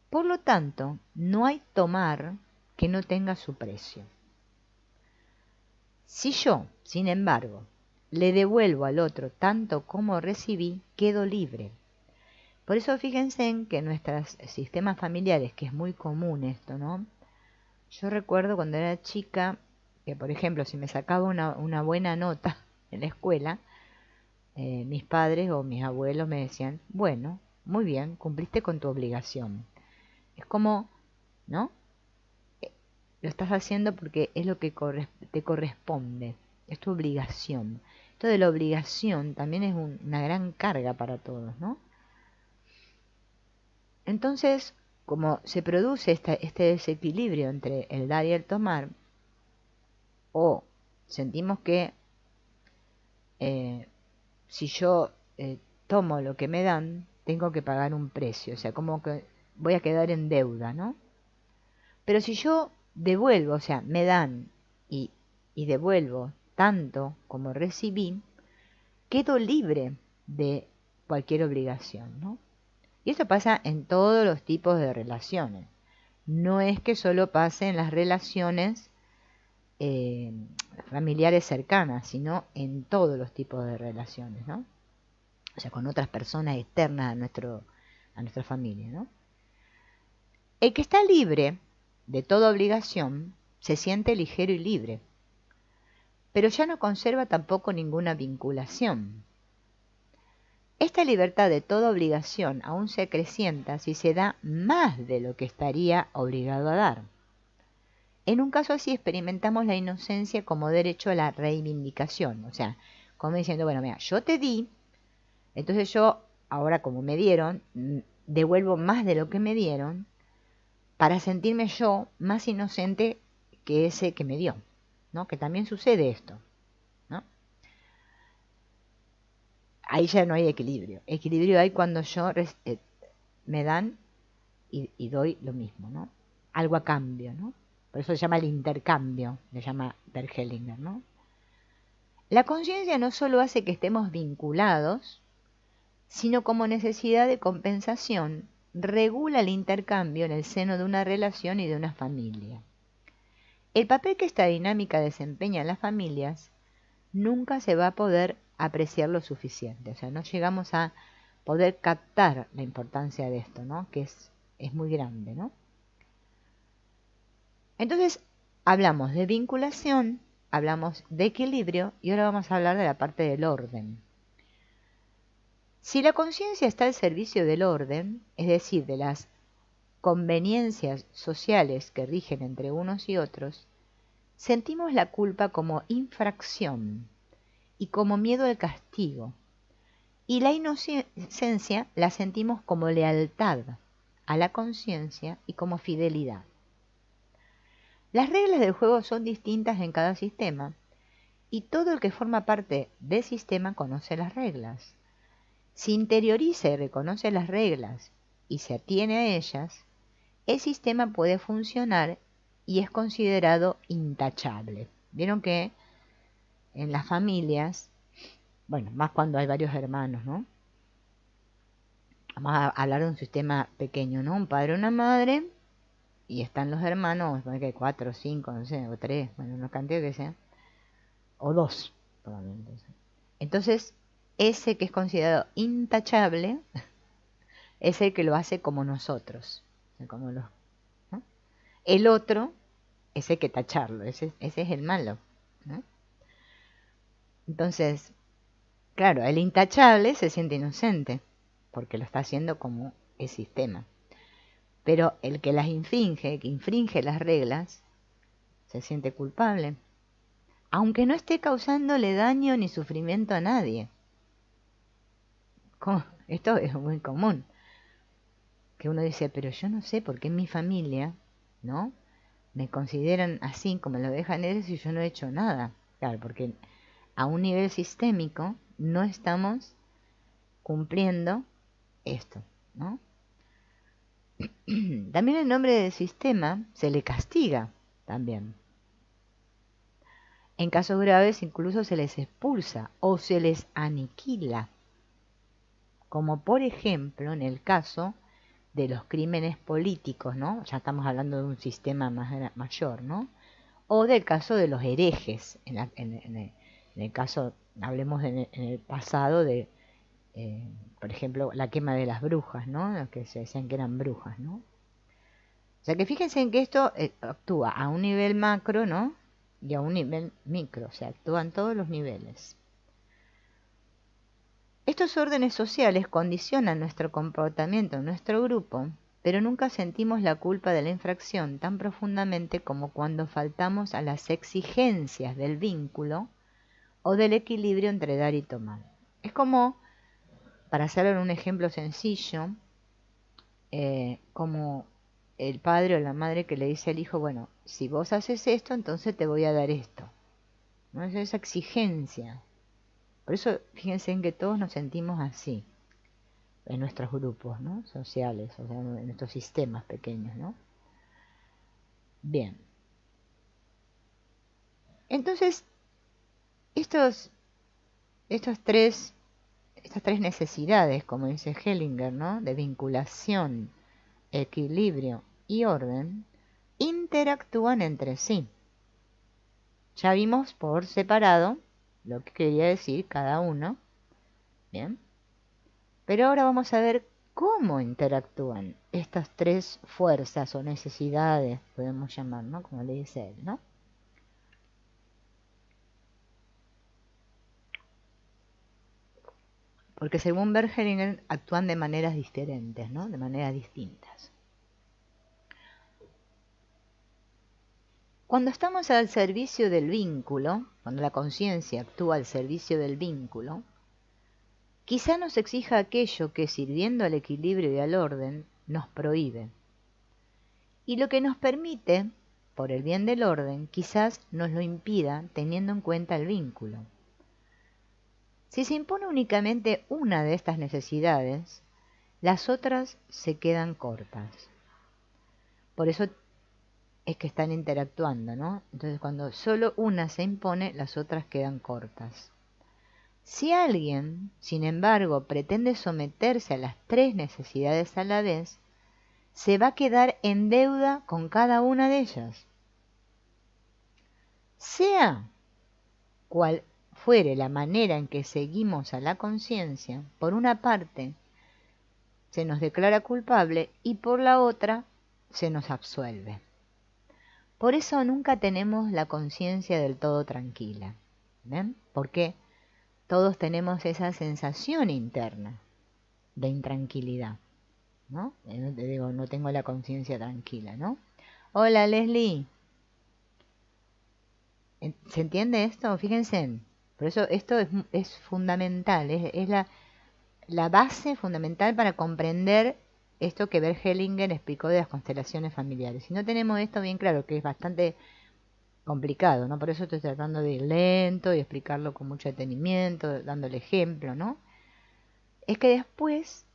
Por lo tanto, no hay tomar que no tenga su precio. Si yo, sin embargo, le devuelvo al otro tanto como recibí, quedo libre. Por eso fíjense en que en nuestros sistemas familiares, que es muy común esto, ¿no? Yo recuerdo cuando era chica, que por ejemplo, si me sacaba una buena nota en la escuela, mis padres o mis abuelos me decían, bueno, muy bien, cumpliste con tu obligación. Es como, ¿no? lo estás haciendo porque es lo que te corresponde, es tu obligación. Esto de la obligación también es una gran carga para todos, ¿no? Entonces, como se produce este desequilibrio entre el dar y el tomar, o sentimos que si yo tomo lo que me dan, tengo que pagar un precio, o sea, como que voy a quedar en deuda, ¿no? Pero si yo devuelvo, o sea, me dan y, y devuelvo tanto como recibí, quedo libre de cualquier obligación, ¿no? Y esto pasa en todos los tipos de relaciones. No es que solo pase en las relaciones eh, familiares cercanas, sino en todos los tipos de relaciones, ¿no? O sea, con otras personas externas a nuestra familia, ¿no? El que está libre de toda obligación se siente ligero y libre, pero ya no conserva tampoco ninguna vinculación. Esta libertad de toda obligación aún se acrecienta si se da más de lo que estaría obligado a dar. En un caso así experimentamos la inocencia como derecho a la reivindicación, o sea, como diciendo, bueno, mira, yo te di, entonces yo, ahora como me dieron, devuelvo más de lo que me dieron para sentirme yo más inocente que ese que me dio, ¿no? Que también sucede esto, ¿no? Ahí ya no hay equilibrio. Equilibrio hay cuando me dan y doy lo mismo, ¿no? Algo a cambio, ¿no? Por eso se llama el intercambio, le llama Hellinger, ¿no? La conciencia no solo hace que estemos vinculados, sino como necesidad de compensación, regula el intercambio en el seno de una relación y de una familia. El papel que esta dinámica desempeña en las familias nunca se va a poder apreciar lo suficiente, o sea, no llegamos a poder captar la importancia de esto, ¿no? Que es muy grande, ¿no? Entonces, hablamos de vinculación, hablamos de equilibrio y ahora vamos a hablar de la parte del orden. Si la conciencia está al servicio del orden, es decir, de las conveniencias sociales que rigen entre unos y otros, sentimos la culpa como infracción y como miedo al castigo, y la inocencia la sentimos como lealtad a la conciencia y como fidelidad. Las reglas del juego son distintas en cada sistema, y todo el que forma parte del sistema conoce las reglas. Si interioriza y reconoce las reglas y se atiene a ellas, el sistema puede funcionar y es considerado intachable. Vieron que en las familias, bueno, más cuando hay varios hermanos, ¿no? Vamos a hablar de un sistema pequeño, ¿no? Un padre, una madre, y están los hermanos, que hay 4, 5, no sé, o 3, bueno, una cantidad que sea, o 2, probablemente. Entonces, ese que es considerado intachable es el que lo hace como nosotros, como los, ¿no? El otro es el que tacharlo, ese es el malo, ¿no? Entonces, claro, el intachable se siente inocente, porque lo está haciendo como el sistema. Pero el que las infringe, que infringe las reglas, se siente culpable, aunque no esté causándole daño ni sufrimiento a nadie. Esto es muy común, que uno dice, pero yo no sé por qué en mi familia, ¿no? Me consideran así, como lo dejan ellos, y yo no he hecho nada. Claro, porque a un nivel sistémico no estamos cumpliendo esto, ¿no? También en nombre del sistema se le castiga también. En casos graves incluso se les expulsa o se les aniquila, como por ejemplo en el caso de los crímenes políticos, ¿no? Ya estamos hablando de un sistema mayor, ¿no? O del caso de los herejes, en el caso, hablemos en el pasado de, por ejemplo, la quema de las brujas, ¿no? Los que se decían que eran brujas, ¿no? O sea que fíjense en que esto actúa a un nivel macro, ¿no? Y a un nivel micro, o sea, actúa en todos los niveles. Estos órdenes sociales condicionan nuestro comportamiento en nuestro grupo pero nunca sentimos la culpa de la infracción tan profundamente como cuando faltamos a las exigencias del vínculo o del equilibrio entre dar y tomar. Es como, para hacerlo en un ejemplo sencillo, como el padre o la madre que le dice al hijo, bueno, si vos haces esto, entonces te voy a dar esto, ¿no? Es esa exigencia. Por eso fíjense en que todos nos sentimos así en nuestros grupos, ¿no? Sociales, o sea, en nuestros sistemas pequeños, ¿no? Bien. Entonces, estos, estos tres, estas tres necesidades, como dice Hellinger, ¿no? De vinculación, equilibrio y orden, interactúan entre sí. Ya vimos por separado lo que quería decir cada uno. Bien. Pero ahora vamos a ver cómo interactúan estas tres fuerzas o necesidades, podemos llamar, ¿no? Como le dice él, ¿no? Porque según Bergelinger actúan de maneras diferentes, ¿no? De maneras distintas. Cuando estamos al servicio del vínculo, cuando la conciencia actúa al servicio del vínculo, quizá nos exija aquello que, sirviendo al equilibrio y al orden, nos prohíbe. Y lo que nos permite, por el bien del orden, quizás nos lo impida teniendo en cuenta el vínculo. Si se impone únicamente una de estas necesidades, las otras se quedan cortas. Por eso es que están interactuando, ¿no? Entonces cuando solo una se impone, las otras quedan cortas. Si alguien, sin embargo, pretende someterse a las tres necesidades a la vez, se va a quedar en deuda con cada una de ellas. Sea cual fuere la manera en que seguimos a la conciencia, por una parte se nos declara culpable y por la otra se nos absuelve. Por eso nunca tenemos la conciencia del todo tranquila. ¿Ven? Porque todos tenemos esa sensación interna de intranquilidad, ¿no? Te digo, no tengo la conciencia tranquila, ¿no? Hola, Leslie. ¿Se entiende esto? Fíjense. Por eso esto es fundamental, es la base fundamental para comprender esto que Bert Hellinger explicó de las constelaciones familiares. Si no tenemos esto bien claro, que es bastante complicado, ¿no? Por eso estoy tratando de ir lento y explicarlo con mucho detenimiento, dando el ejemplo, ¿no? Es que después,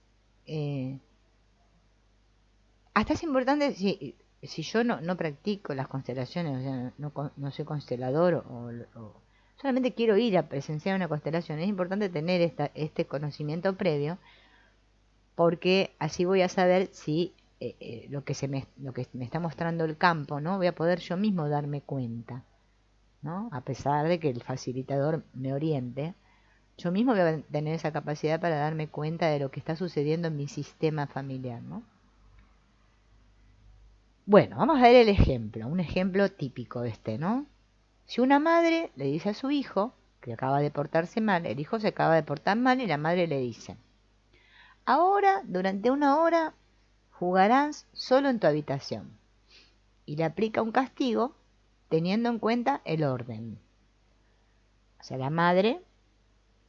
hasta es importante, si yo no practico las constelaciones, o sea, no soy constelador o solamente quiero ir a presenciar una constelación, es importante tener este conocimiento previo, porque así voy a saber si lo que me está mostrando el campo, ¿no? Voy a poder yo mismo darme cuenta, ¿no? A pesar de que el facilitador me oriente, yo mismo voy a tener esa capacidad para darme cuenta de lo que está sucediendo en mi sistema familiar, ¿no? Bueno, vamos a ver el ejemplo, un ejemplo típico ¿no? Si una madre le dice a su hijo que acaba de portarse mal, el hijo se acaba de portar mal y la madre le dice: ahora, durante una hora, jugarás solo en tu habitación. Y le aplica un castigo teniendo en cuenta el orden. O sea, la madre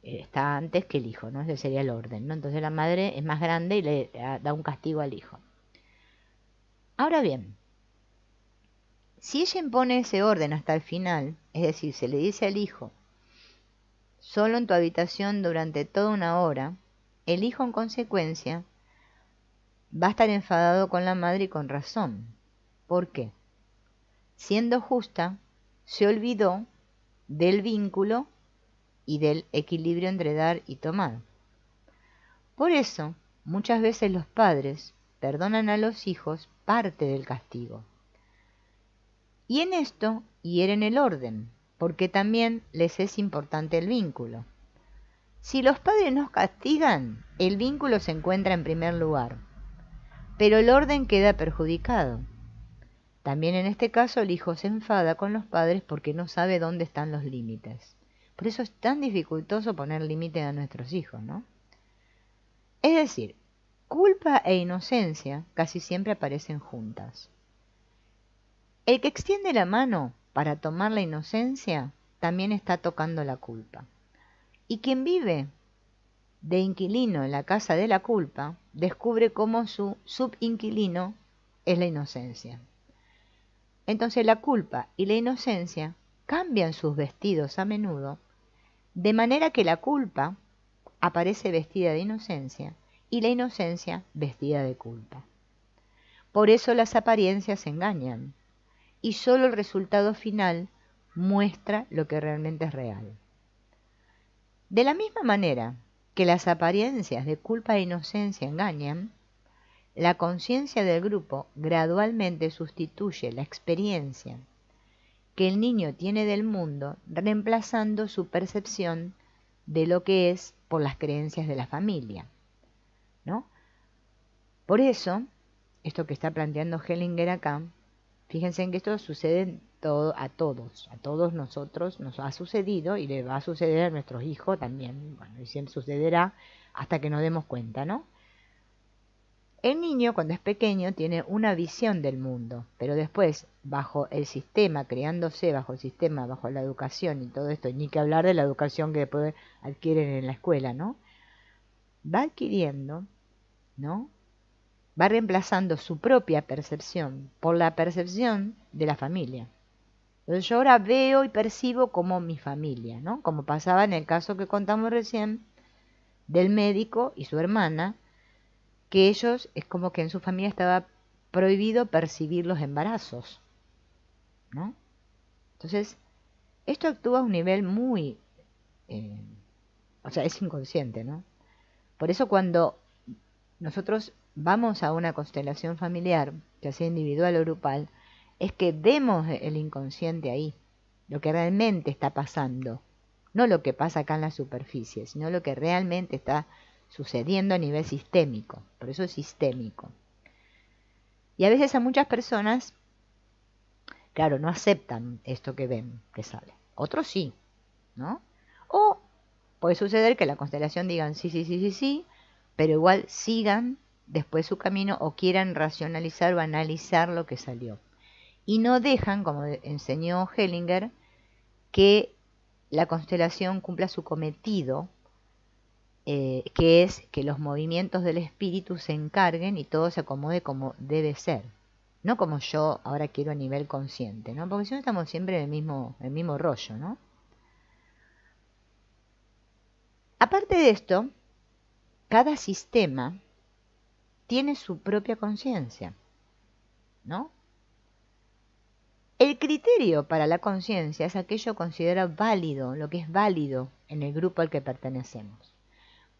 está antes que el hijo, ¿no? Ese sería el orden, ¿no? Entonces la madre es más grande y le da un castigo al hijo. Ahora bien, si ella impone ese orden hasta el final, es decir, se le dice al hijo: solo en tu habitación durante toda una hora, el hijo en consecuencia va a estar enfadado con la madre y con razón. ¿Por qué? Siendo justa, se olvidó del vínculo y del equilibrio entre dar y tomar. Por eso, muchas veces los padres perdonan a los hijos parte del castigo. Y en esto hieren el orden, porque también les es importante el vínculo. Si los padres nos castigan, el vínculo se encuentra en primer lugar, pero el orden queda perjudicado. También en este caso el hijo se enfada con los padres porque no sabe dónde están los límites. Por eso es tan dificultoso poner límites a nuestros hijos, ¿no? Es decir, Culpa e inocencia casi siempre aparecen juntas. El que extiende la mano para tomar la inocencia también está tocando la culpa. Y quien vive de inquilino en la casa de la culpa descubre cómo su subinquilino es la inocencia. Entonces la culpa y la inocencia cambian sus vestidos a menudo, de manera que la culpa aparece vestida de inocencia y la inocencia vestida de culpa. Por eso las apariencias engañan y solo el resultado final muestra lo que realmente es real. De la misma manera que las apariencias de culpa e inocencia engañan, la conciencia del grupo gradualmente sustituye la experiencia que el niño tiene del mundo, reemplazando su percepción de lo que es por las creencias de la familia, ¿no? Por eso, esto que está planteando Hellinger acá, fíjense en que esto sucede a todos nosotros nos ha sucedido y le va a suceder a nuestros hijos también, bueno, y siempre sucederá hasta que nos demos cuenta, ¿no? El niño cuando es pequeño tiene una visión del mundo, pero después, bajo el sistema, creándose bajo el sistema, bajo la educación y todo esto, y ni que hablar de la educación que después adquieren en la escuela, ¿no? Va adquiriendo, ¿no? Va reemplazando su propia percepción por la percepción de la familia. Entonces yo ahora veo y percibo como mi familia, ¿no? Como pasaba en el caso que contamos recién del médico y su hermana, que ellos, es como que en su familia estaba prohibido percibir los embarazos, ¿no? Entonces, esto actúa a un nivel muy, o sea, es inconsciente, ¿no? Por eso cuando nosotros vamos a una constelación familiar, ya sea individual o grupal, es que vemos el inconsciente ahí, lo que realmente está pasando, no lo que pasa acá en la superficie, sino lo que realmente está sucediendo a nivel sistémico, por eso es sistémico. Y a veces a muchas personas, claro, no aceptan esto que ven, que sale. Otros sí, ¿no? O puede suceder que la constelación digan sí, sí, sí, sí, sí, pero igual sigan después su camino o quieran racionalizar o analizar lo que salió. Y no dejan, como enseñó Hellinger, que la constelación cumpla su cometido, que es que los movimientos del espíritu se encarguen y todo se acomode como debe ser. No como yo ahora quiero a nivel consciente, ¿no? Porque si no estamos siempre en el mismo rollo, ¿no? Aparte de esto, cada sistema tiene su propia conciencia, ¿no? El criterio para la conciencia es aquello considerado válido, lo que es válido en el grupo al que pertenecemos.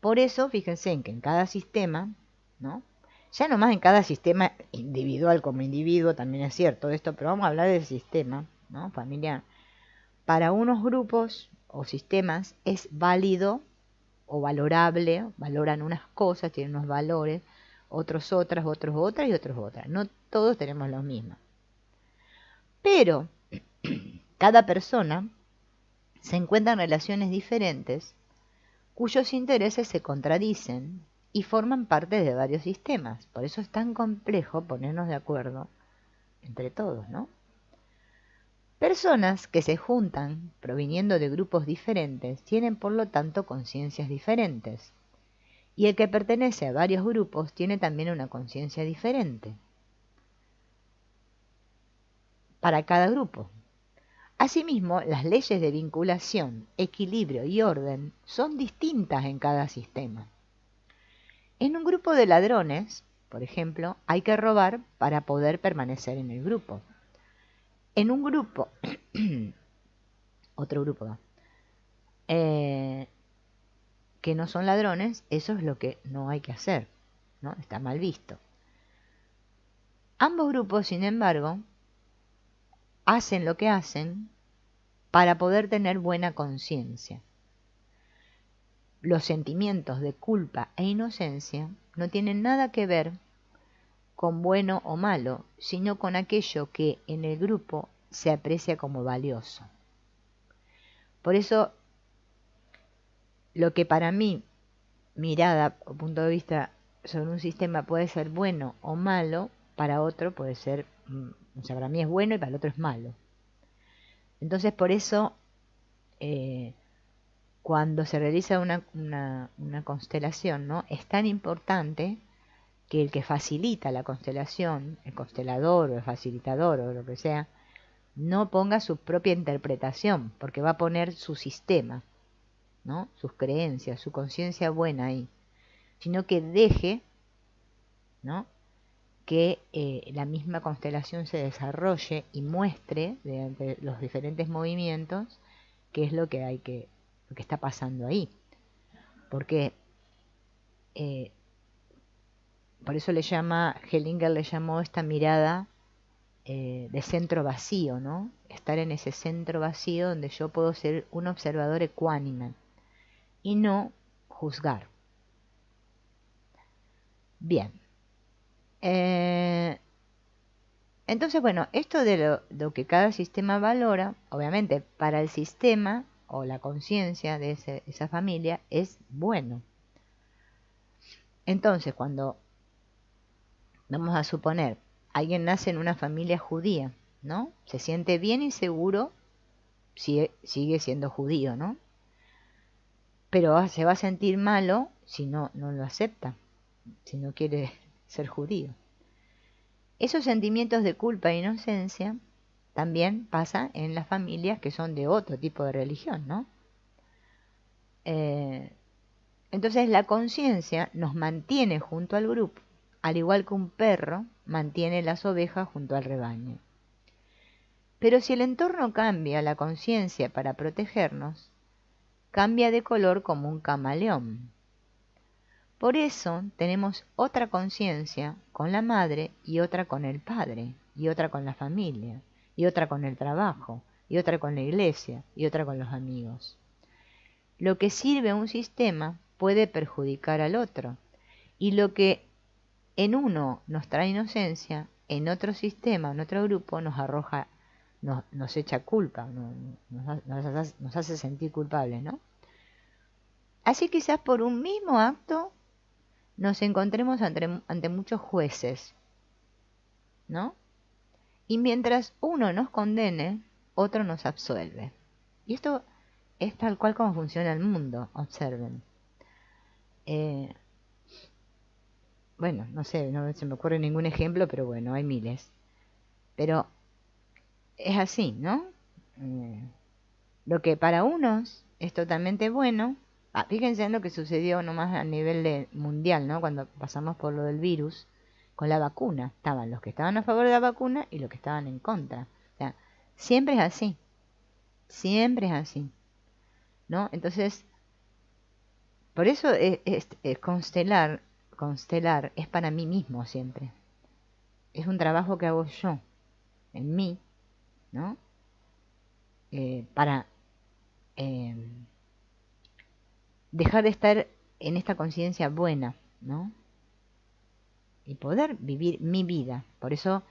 Por eso, fíjense en que en cada sistema, ¿no? Ya nomás en cada sistema individual como individuo, también es cierto esto, pero vamos a hablar del sistema, ¿no? Familiar. Para unos grupos o sistemas es válido o valorable, valoran unas cosas, tienen unos valores, otros otras, otros otras y otros otras. No todos tenemos los mismos. Pero cada persona se encuentra en relaciones diferentes cuyos intereses se contradicen y forman parte de varios sistemas. Por eso es tan complejo ponernos de acuerdo entre todos, ¿no? Personas que se juntan proviniendo de grupos diferentes tienen por lo tanto conciencias diferentes. Y el que pertenece a varios grupos tiene también una conciencia diferente para cada grupo. Asimismo, las leyes de vinculación, equilibrio y orden son distintas en cada sistema. En un grupo de ladrones, por ejemplo, hay que robar para poder permanecer en el grupo. En un grupo, otro grupo, que no son ladrones, eso es lo que no hay que hacer, ¿no? Está mal visto. Ambos grupos, sin embargo, hacen lo que hacen para poder tener buena conciencia. Los sentimientos de culpa e inocencia no tienen nada que ver con bueno o malo, sino con aquello que en el grupo se aprecia como valioso. Por eso, lo que para mí, mirada o punto de vista sobre un sistema puede ser bueno o malo, para otro puede ser, o sea, para mí es bueno y para el otro es malo. Entonces, por eso, cuando se realiza una constelación, ¿no? Es tan importante que el que facilita la constelación, el constelador o el facilitador o lo que sea, no ponga su propia interpretación, porque va a poner su sistema, ¿no? Sus creencias, su conciencia buena ahí, sino que deje, ¿no? Que la misma constelación se desarrolle y muestre de los diferentes movimientos qué es lo que está pasando ahí. Porque por eso Hellinger le llamó esta mirada de centro vacío, ¿no? Estar en ese centro vacío donde yo puedo ser un observador ecuánime y no juzgar. Bien. Entonces, bueno, esto de lo que cada sistema valora, obviamente para el sistema o la conciencia de esa familia es bueno. Entonces, cuando vamos a suponer, alguien nace en una familia judía, ¿no? Se siente bien y seguro si sigue siendo judío, ¿no? Pero se va a sentir malo si no lo acepta, si no quiere ser judío. Esos sentimientos de culpa e inocencia también pasa en las familias que son de otro tipo de religión, ¿no? Entonces la conciencia nos mantiene junto al grupo, al igual que un perro mantiene las ovejas junto al rebaño. Pero si el entorno cambia la conciencia para protegernos, cambia de color como un camaleón. Por eso tenemos otra conciencia con la madre y otra con el padre, y otra con la familia, y otra con el trabajo, y otra con la iglesia, y otra con los amigos. Lo que sirve a un sistema puede perjudicar al otro, y lo que en uno nos trae inocencia, en otro sistema, en otro grupo, nos arroja, nos echa culpa, nos hace sentir culpables, ¿no? Así quizás por un mismo acto nos encontremos ante muchos jueces, ¿no? Y mientras uno nos condene, otro nos absuelve. Y esto es tal cual como funciona el mundo, observen. Bueno, no sé, no se me ocurre ningún ejemplo, pero bueno, hay miles. Pero es así, ¿no? Lo que para unos es totalmente bueno, fíjense en lo que sucedió nomás a nivel mundial, ¿no? Cuando pasamos por lo del virus, con la vacuna. Estaban los que estaban a favor de la vacuna y los que estaban en contra. O sea, siempre es así. Siempre es así. ¿No? Entonces, por eso es constelar es para mí mismo siempre. Es un trabajo que hago yo, en mí, ¿no? Para dejar de estar en esta conciencia buena, ¿no? Y poder vivir mi vida. Por eso,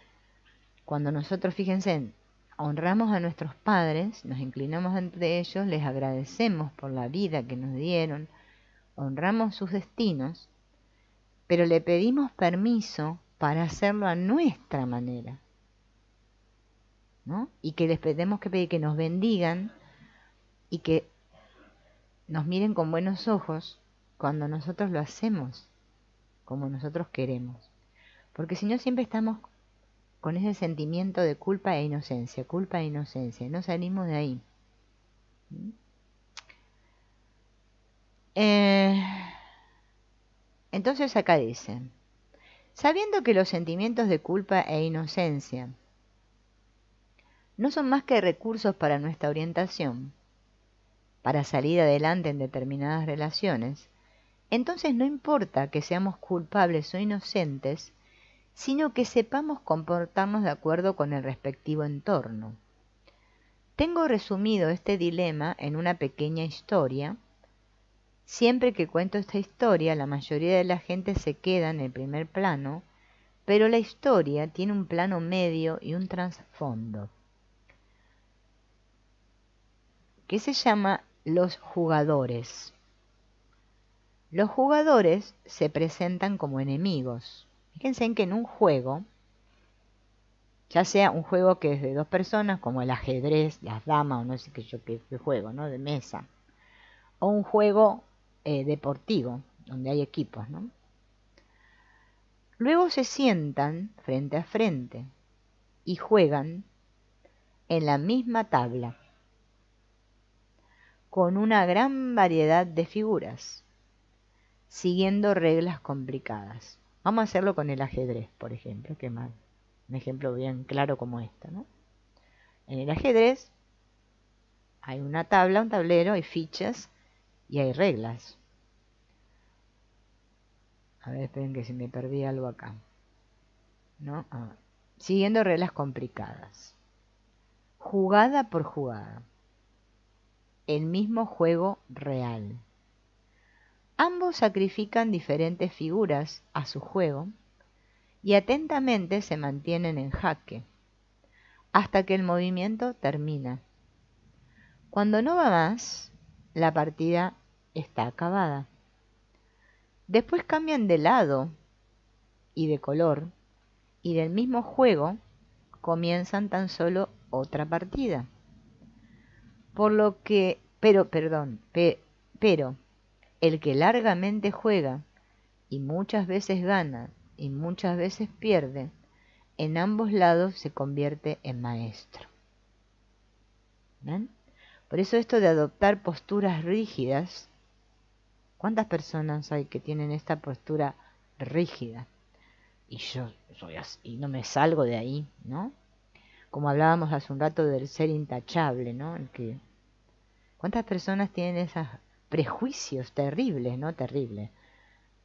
cuando nosotros, fíjense, honramos a nuestros padres, nos inclinamos ante ellos, les agradecemos por la vida que nos dieron, honramos sus destinos, pero le pedimos permiso para hacerlo a nuestra manera, ¿no? Y que les pedimos que nos bendigan y que nos miren con buenos ojos cuando nosotros lo hacemos como nosotros queremos. Porque si no siempre estamos con ese sentimiento de culpa e inocencia, y no salimos de ahí. Entonces acá dicen, sabiendo que los sentimientos de culpa e inocencia no son más que recursos para nuestra orientación, para salir adelante en determinadas relaciones, entonces no importa que seamos culpables o inocentes, sino que sepamos comportarnos de acuerdo con el respectivo entorno. Tengo resumido este dilema en una pequeña historia. Siempre que cuento esta historia, la mayoría de la gente se queda en el primer plano, pero la historia tiene un plano medio y un trasfondo, que se llama Los Jugadores. Los jugadores se presentan como enemigos. Fíjense en que en un juego, ya sea un juego que es de dos personas, como el ajedrez, las damas, o no sé qué juego, ¿no? De mesa, o un juego deportivo, donde hay equipos, ¿no? Luego se sientan frente a frente y juegan en la misma tabla, con una gran variedad de figuras, siguiendo reglas complicadas. Vamos a hacerlo con el ajedrez, por ejemplo, que es un ejemplo bien claro como este, ¿no? En el ajedrez hay una tabla, un tablero, hay fichas y hay reglas. A ver, esperen que si me perdí algo acá, ¿no? Siguiendo reglas complicadas, jugada por jugada, el mismo juego real. Ambos sacrifican diferentes figuras a su juego y atentamente se mantienen en jaque hasta que el movimiento termina. Cuando no va más, la partida está acabada. Después cambian de lado y de color, y del mismo juego comienzan tan solo otra partida. Por lo que, pero el que largamente juega y muchas veces gana y muchas veces pierde, en ambos lados se convierte en maestro. ¿Ven? Por eso esto de adoptar posturas rígidas, ¿cuántas personas hay que tienen esta postura rígida? Y yo soy así, y no me salgo de ahí, ¿no? Como hablábamos hace un rato del ser intachable, ¿no? ¿Cuántas personas tienen esos prejuicios terribles, ¿no? Terribles.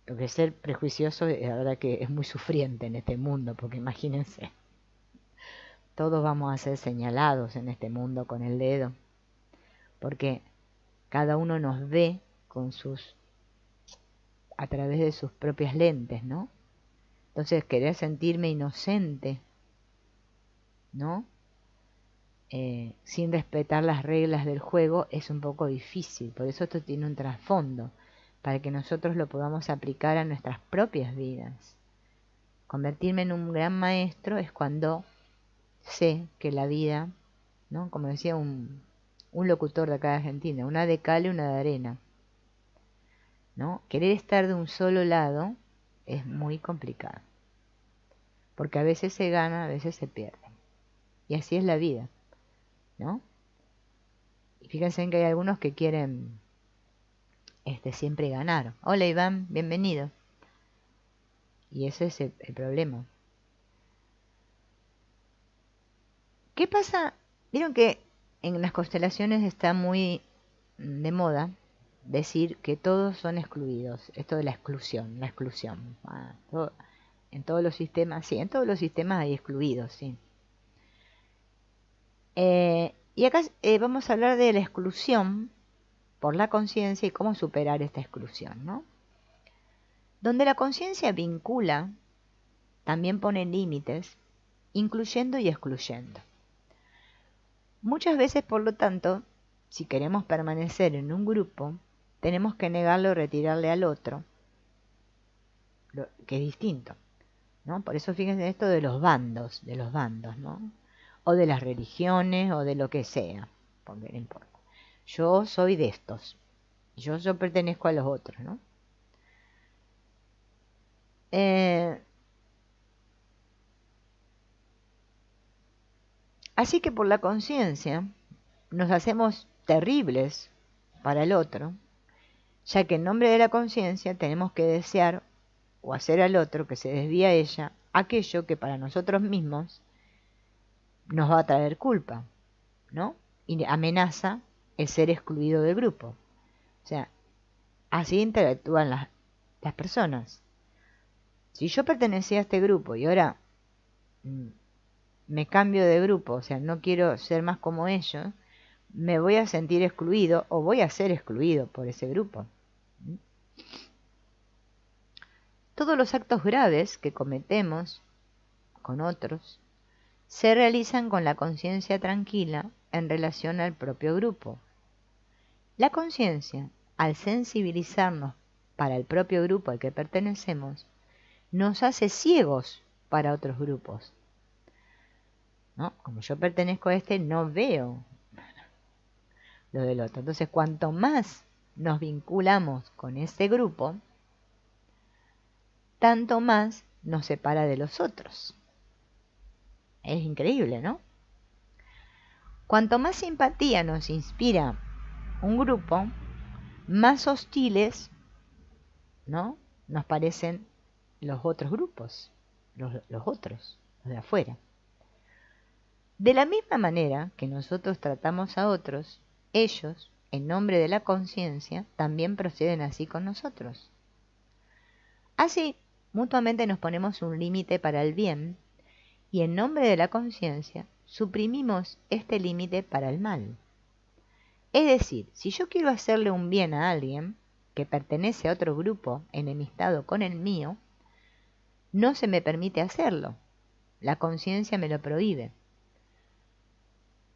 Porque ser prejuicioso, la verdad que es muy sufriente en este mundo, porque imagínense, todos vamos a ser señalados en este mundo con el dedo, porque cada uno nos ve a través de sus propias lentes, ¿no? Entonces querer sentirme inocente, ¿no? Sin respetar las reglas del juego es un poco difícil, por eso esto tiene un trasfondo, para que nosotros lo podamos aplicar a nuestras propias vidas. Convertirme en un gran maestro es cuando sé que la vida, ¿no? Como decía un locutor de acá de Argentina, una de cal y una de arena, ¿no? Querer estar de un solo lado es muy complicado, porque a veces se gana, a veces se pierde, y así es la vida, ¿no? Y fíjense en que hay algunos que quieren siempre ganar. Hola Iván, bienvenido. Y ese es el problema. ¿Qué pasa? Vieron que en las constelaciones está muy de moda decir que todos son excluidos. Esto de la exclusión, la exclusión. En todos los sistemas, sí, en todos los sistemas hay excluidos, sí. Y acá vamos a hablar de la exclusión por la conciencia y cómo superar esta exclusión, ¿no? Donde la conciencia vincula, también pone límites, incluyendo y excluyendo. Muchas veces, por lo tanto, si queremos permanecer en un grupo, tenemos que negarle o retirarle al otro, que es distinto, ¿no? Por eso fíjense en esto de los bandos, ¿no? O de las religiones, o de lo que sea, porque no importa. Yo soy de estos, yo pertenezco a los otros, ¿no? Así que por la conciencia nos hacemos terribles para el otro, ya que en nombre de la conciencia tenemos que desear o hacer al otro que se desvíe a ella aquello que para nosotros mismos nos va a traer culpa, ¿no? Y amenaza el ser excluido del grupo. O sea, así interactúan las personas. Si yo pertenecía a este grupo y ahora me cambio de grupo, o sea, no quiero ser más como ellos, me voy a sentir excluido o voy a ser excluido por ese grupo. Todos los actos graves que cometemos con otros se realizan con la conciencia tranquila en relación al propio grupo. La conciencia, al sensibilizarnos para el propio grupo al que pertenecemos, nos hace ciegos para otros grupos, ¿no? Como yo pertenezco a este, no veo lo del otro. Entonces, cuanto más nos vinculamos con ese grupo, tanto más nos separa de los otros. Es increíble, ¿no? Cuanto más simpatía nos inspira un grupo, más hostiles, ¿no?, nos parecen los otros grupos, los otros, los de afuera. De la misma manera que nosotros tratamos a otros, ellos, en nombre de la conciencia, también proceden así con nosotros. Así, mutuamente nos ponemos un límite para el bien y en nombre de la conciencia suprimimos este límite para el mal. Es decir, si yo quiero hacerle un bien a alguien que pertenece a otro grupo enemistado con el mío, no se me permite hacerlo. La conciencia me lo prohíbe.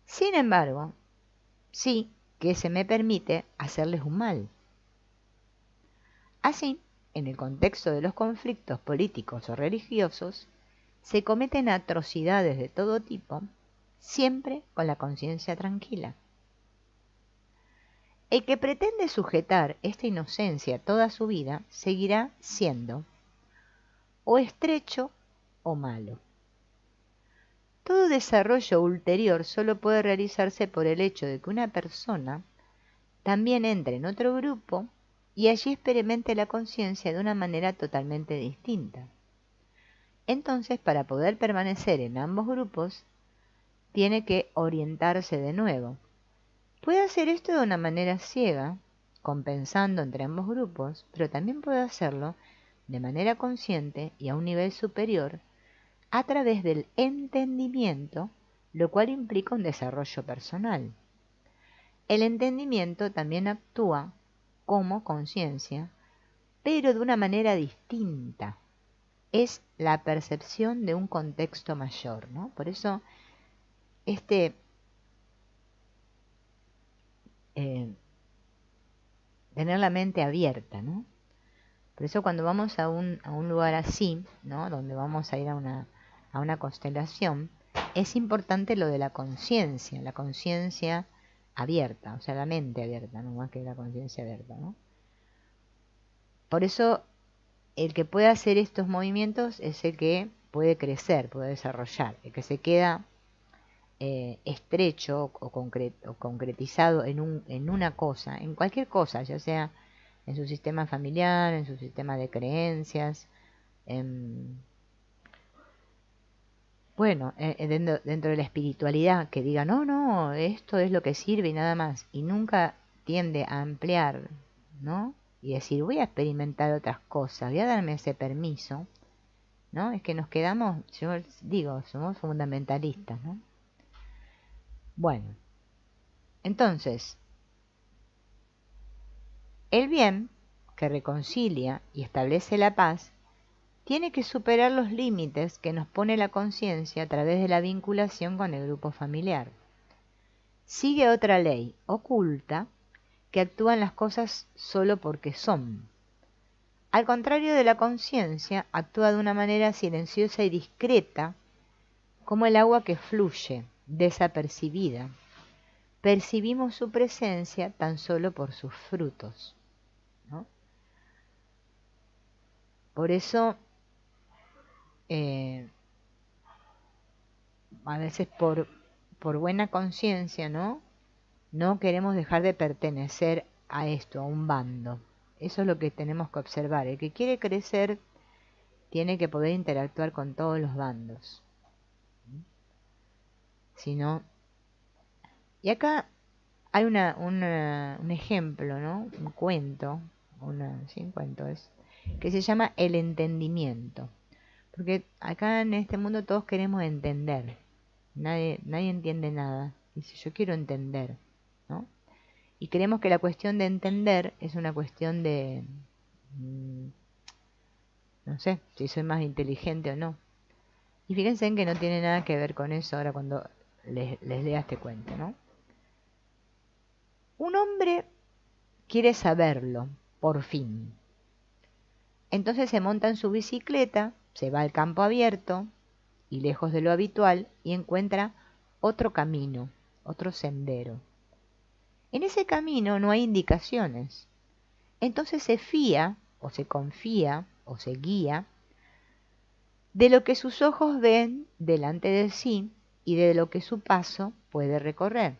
Sin embargo, sí que se me permite hacerles un mal. Así, en el contexto de los conflictos políticos o religiosos, se cometen atrocidades de todo tipo, siempre con la conciencia tranquila. El que pretende sujetar esta inocencia toda su vida seguirá siendo o estrecho o malo. Todo desarrollo ulterior solo puede realizarse por el hecho de que una persona también entre en otro grupo y allí experimente la conciencia de una manera totalmente distinta. Entonces, para poder permanecer en ambos grupos, tiene que orientarse de nuevo. Puede hacer esto de una manera ciega, compensando entre ambos grupos, pero también puede hacerlo de manera consciente y a un nivel superior a través del entendimiento, lo cual implica un desarrollo personal. El entendimiento también actúa como conciencia, pero de una manera distinta. Es la percepción de un contexto mayor, ¿no? Por eso tener la mente abierta, ¿no? Por eso cuando vamos a un lugar así, ¿no?, donde vamos a ir a una constelación, es importante lo de la conciencia abierta, o sea, la mente abierta, no más que la conciencia abierta, ¿no? Por eso el que puede hacer estos movimientos es el que puede crecer, puede desarrollar. El que se queda estrecho o concretizado en una cosa, en cualquier cosa, ya sea en su sistema familiar, en su sistema de creencias, dentro de la espiritualidad, que diga, no, esto es lo que sirve y nada más, y nunca tiende a ampliar, ¿no?, y decir, voy a experimentar otras cosas, voy a darme ese permiso, ¿no? Es que nos quedamos, yo digo, somos fundamentalistas, ¿no? Bueno, entonces, el bien, que reconcilia y establece la paz, tiene que superar los límites que nos pone la conciencia a través de la vinculación con el grupo familiar. Sigue otra ley oculta que actúa en las cosas solo porque son. Al contrario de la conciencia, actúa de una manera silenciosa y discreta, como el agua que fluye, desapercibida. Percibimos su presencia tan solo por sus frutos, ¿no? Por eso, a veces por buena conciencia, ¿no?, no queremos dejar de pertenecer a esto, a un bando. Eso es lo que tenemos que observar. El que quiere crecer tiene que poder interactuar con todos los bandos. Si no... Y acá hay un ejemplo, ¿no?, un cuento, un cuento es, que se llama El entendimiento. Porque acá en este mundo todos queremos entender. Nadie entiende nada. Dice, yo quiero entender, ¿no? Y creemos que la cuestión de entender es una cuestión de, no sé, si soy más inteligente o no. Y fíjense en que no tiene nada que ver con eso ahora cuando les lea este cuento, ¿no? Un hombre quiere saberlo, por fin. Entonces se monta en su bicicleta, se va al campo abierto y lejos de lo habitual y encuentra otro camino, otro sendero. En ese camino no hay indicaciones. Entonces se fía o se confía o se guía de lo que sus ojos ven delante de sí y de lo que su paso puede recorrer.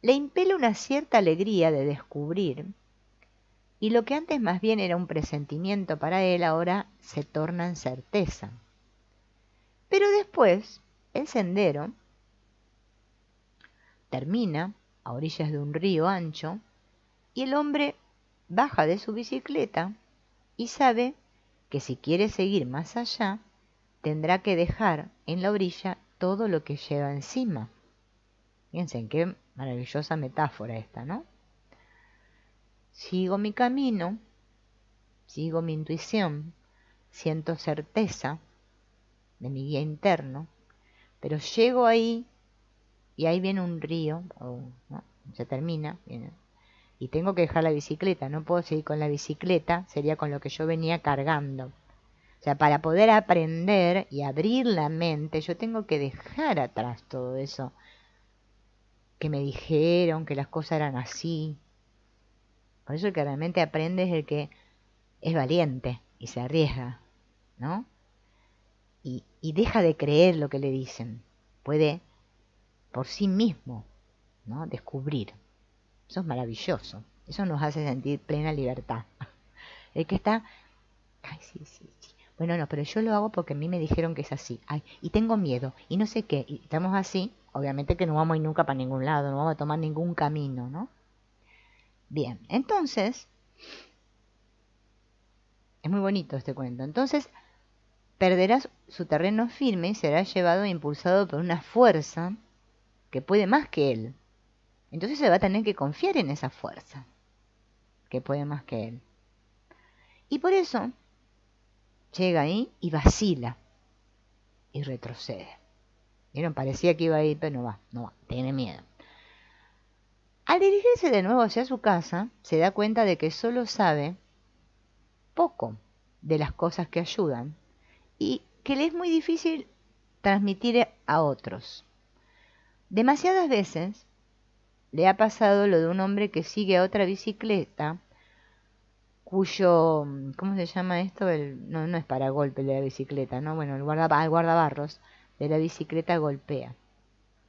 Le impele una cierta alegría de descubrir, y lo que antes más bien era un presentimiento para él ahora se torna en certeza. Pero después, el sendero termina a orillas de un río ancho y el hombre baja de su bicicleta y sabe que si quiere seguir más allá, tendrá que dejar en la orilla todo lo que lleva encima. Fíjense qué maravillosa metáfora esta, ¿no? Sigo mi camino, sigo mi intuición, siento certeza de mi guía interno, pero llego ahí y ahí viene un río, ¿no? Se termina, viene, y tengo que dejar la bicicleta, no puedo seguir con la bicicleta, sería con lo que yo venía cargando. O sea, para poder aprender y abrir la mente, yo tengo que dejar atrás todo eso que me dijeron, que las cosas eran así. Por eso el que realmente aprende es el que es valiente y se arriesga, ¿no? Y deja de creer lo que le dicen. Puede por sí mismo, ¿no? Descubrir. Eso es maravilloso. Eso nos hace sentir plena libertad. El que está, ay, sí, sí, sí. Bueno, no, pero yo lo hago porque a mí me dijeron que es así. Ay, y tengo miedo, y no sé qué. Y estamos así, obviamente que no vamos a ir nunca para ningún lado, no vamos a tomar ningún camino, ¿no? Bien, entonces, es muy bonito este cuento. Entonces, perderá su terreno firme y será llevado e impulsado por una fuerza que puede más que él. Entonces se va a tener que confiar en esa fuerza que puede más que él. Y por eso llega ahí y vacila y retrocede. ¿Vieron? Parecía que iba a ir, pero no va, tiene miedo. Al dirigirse de nuevo hacia su casa, se da cuenta de que solo sabe poco de las cosas que ayudan y que le es muy difícil transmitir a otros. Demasiadas veces le ha pasado lo de un hombre que sigue a otra bicicleta cuyo, ¿cómo se llama esto? No, no es paragolpe de la bicicleta, ¿no? Bueno, el guardabarros de la bicicleta golpea.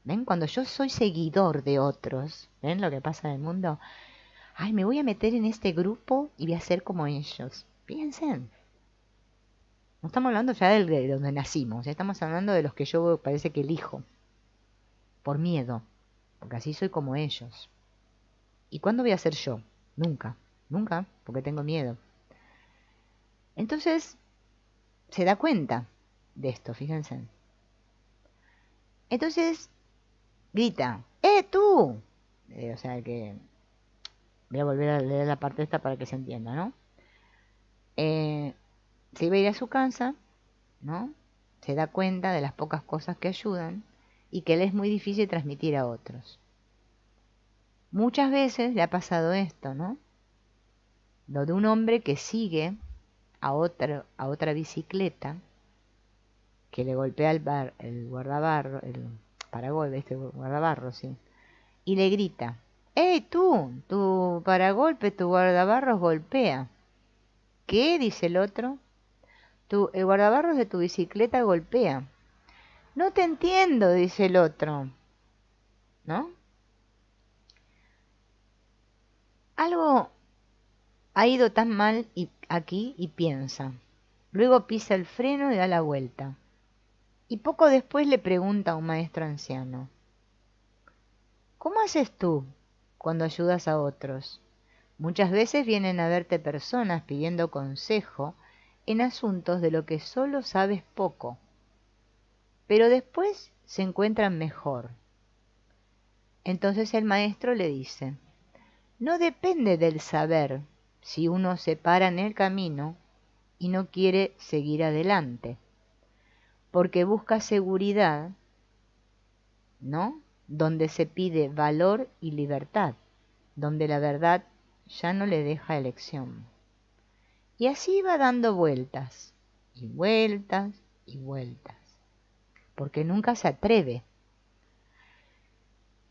¿Ven? Cuando yo soy seguidor de otros, ¿ven lo que pasa en el mundo? Ay, me voy a meter en este grupo y voy a ser como ellos. Piensen. No estamos hablando ya de donde nacimos, estamos hablando de los que yo parece que elijo. Por miedo, porque así soy como ellos. ¿Y cuándo voy a ser yo? Nunca, nunca, porque tengo miedo. Entonces, se da cuenta de esto, fíjense. Entonces, grita, tú! O sea que, voy a volver a leer la parte esta para que se entienda, ¿no? Se iba a ir a su casa, ¿no? Se da cuenta de las pocas cosas que ayudan y que le es muy difícil transmitir a otros. Muchas veces le ha pasado esto, ¿no? Lo de un hombre que sigue a otra bicicleta que le golpea el guardabarro, el paragolpe, este guardabarro, sí, y le grita, tú! Tu paragolpe, tu guardabarros golpea. ¿Qué? Dice el otro. El guardabarros de tu bicicleta golpea. No te entiendo, dice el otro, ¿no? Algo ha ido tan mal aquí y piensa. Luego pisa el freno y da la vuelta. Y poco después le pregunta a un maestro anciano, ¿cómo haces tú cuando ayudas a otros? Muchas veces vienen a verte personas pidiendo consejo en asuntos de lo que solo sabes poco, pero después se encuentran mejor. Entonces el maestro le dice, no depende del saber si uno se para en el camino y no quiere seguir adelante, porque busca seguridad, ¿no? Donde se pide valor y libertad, donde la verdad ya no le deja elección. Y así va dando vueltas, y vueltas, y vueltas, porque nunca se atreve.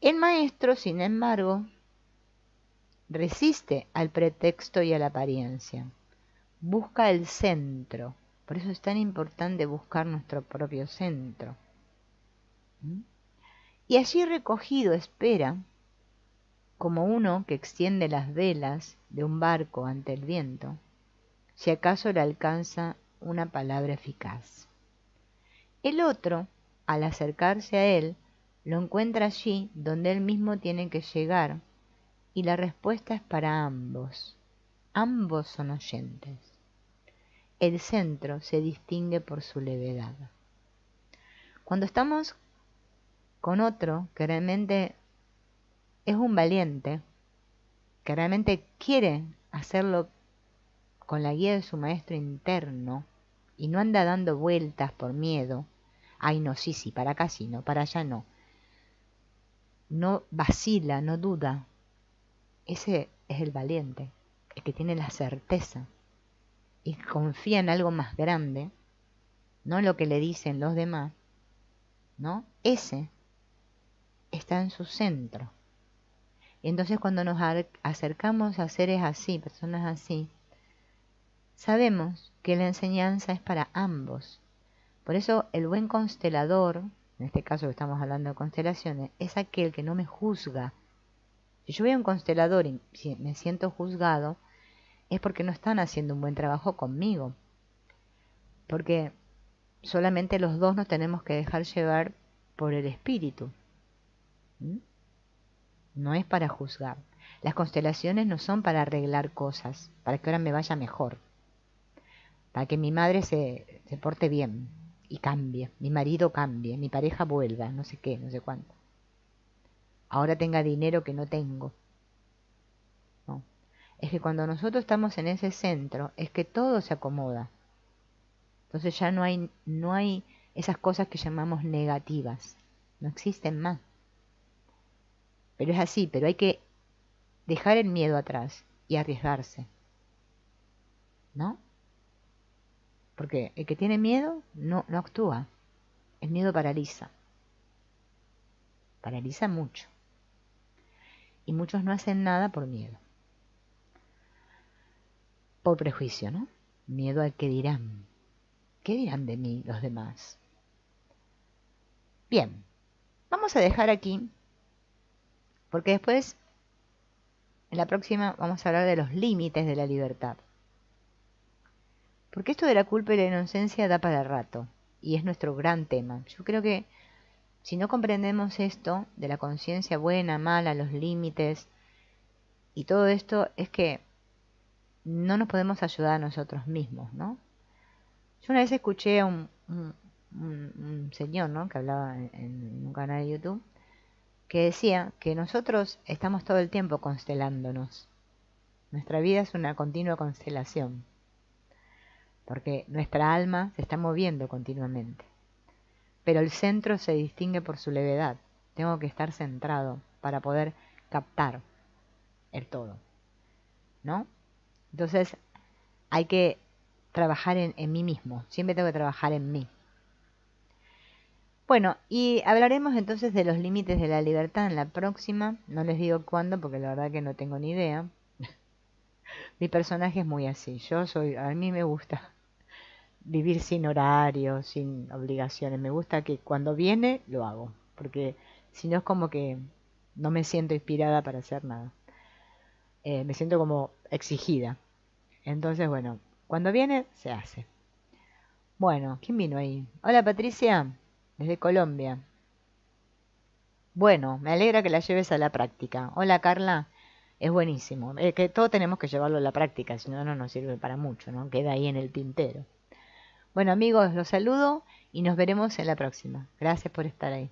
El maestro, sin embargo, resiste al pretexto y a la apariencia. Busca el centro. Por eso es tan importante buscar nuestro propio centro. Y allí recogido espera, como uno que extiende las velas de un barco ante el viento, si acaso le alcanza una palabra eficaz. El otro, al acercarse a él, lo encuentra allí donde él mismo tiene que llegar, y la respuesta es para ambos. Ambos son oyentes. El centro se distingue por su levedad. Cuando estamos con otro que realmente es un valiente, que realmente quiere hacerlo con la guía de su maestro interno y no anda dando vueltas por miedo, ay no, sí, para acá sí, no, para allá no, no vacila, no duda, ese es el valiente, el que tiene la certeza y confía en algo más grande, no en lo que le dicen los demás, ¿no? Ese está en su centro. Y entonces cuando nos acercamos a seres así, personas así, sabemos que la enseñanza es para ambos. Por eso el buen constelador, en este caso que estamos hablando de constelaciones, es aquel que no me juzga. Si yo veo un constelador y me siento juzgado, es porque no están haciendo un buen trabajo conmigo. Porque solamente los dos nos tenemos que dejar llevar por el espíritu. No es para juzgar. Las constelaciones no son para arreglar cosas, para que ahora me vaya mejor, para que mi madre se porte bien y cambie, mi marido cambie, mi pareja vuelva, no sé qué, no sé cuánto. Ahora tenga dinero que no tengo. No. Es que cuando nosotros estamos en ese centro, es que todo se acomoda. Entonces ya no hay esas cosas que llamamos negativas. No existen más. Pero es así, pero hay que dejar el miedo atrás y arriesgarse. ¿No? Porque el que tiene miedo no actúa. El miedo paraliza. Paraliza mucho. Y muchos no hacen nada por miedo. Por prejuicio, ¿no? Miedo al que dirán. ¿Qué dirán de mí los demás? Bien, vamos a dejar aquí, porque después, en la próxima, vamos a hablar de los límites de la libertad. Porque esto de la culpa y la inocencia da para rato, y es nuestro gran tema. Yo creo que si no comprendemos esto de la conciencia buena, mala, los límites, y todo esto, es que no nos podemos ayudar a nosotros mismos, ¿no? Yo una vez escuché a un señor, ¿no?, que hablaba en un canal de YouTube, que decía que nosotros estamos todo el tiempo constelándonos. Nuestra vida es una continua constelación, porque nuestra alma se está moviendo continuamente. Pero el centro se distingue por su levedad. Tengo que estar centrado para poder captar el todo, ¿no? Entonces hay que trabajar en mí mismo. Siempre tengo que trabajar en mí. Bueno, y hablaremos entonces de los límites de la libertad en la próxima. No les digo cuándo porque la verdad que no tengo ni idea. Mi personaje es muy así. A mí me gusta vivir sin horario, sin obligaciones. Me gusta que cuando viene lo hago, porque si no es como que no me siento inspirada para hacer nada. Me siento como exigida. Entonces, bueno, cuando viene se hace. Bueno, ¿quién vino ahí? Hola Patricia, desde Colombia. Bueno, me alegra que la lleves a la práctica. Hola Carla, es buenísimo. Que todo tenemos que llevarlo a la práctica, si no, no nos sirve para mucho, ¿no? Queda ahí en el tintero. Bueno amigos, los saludo y nos veremos en la próxima. Gracias por estar ahí.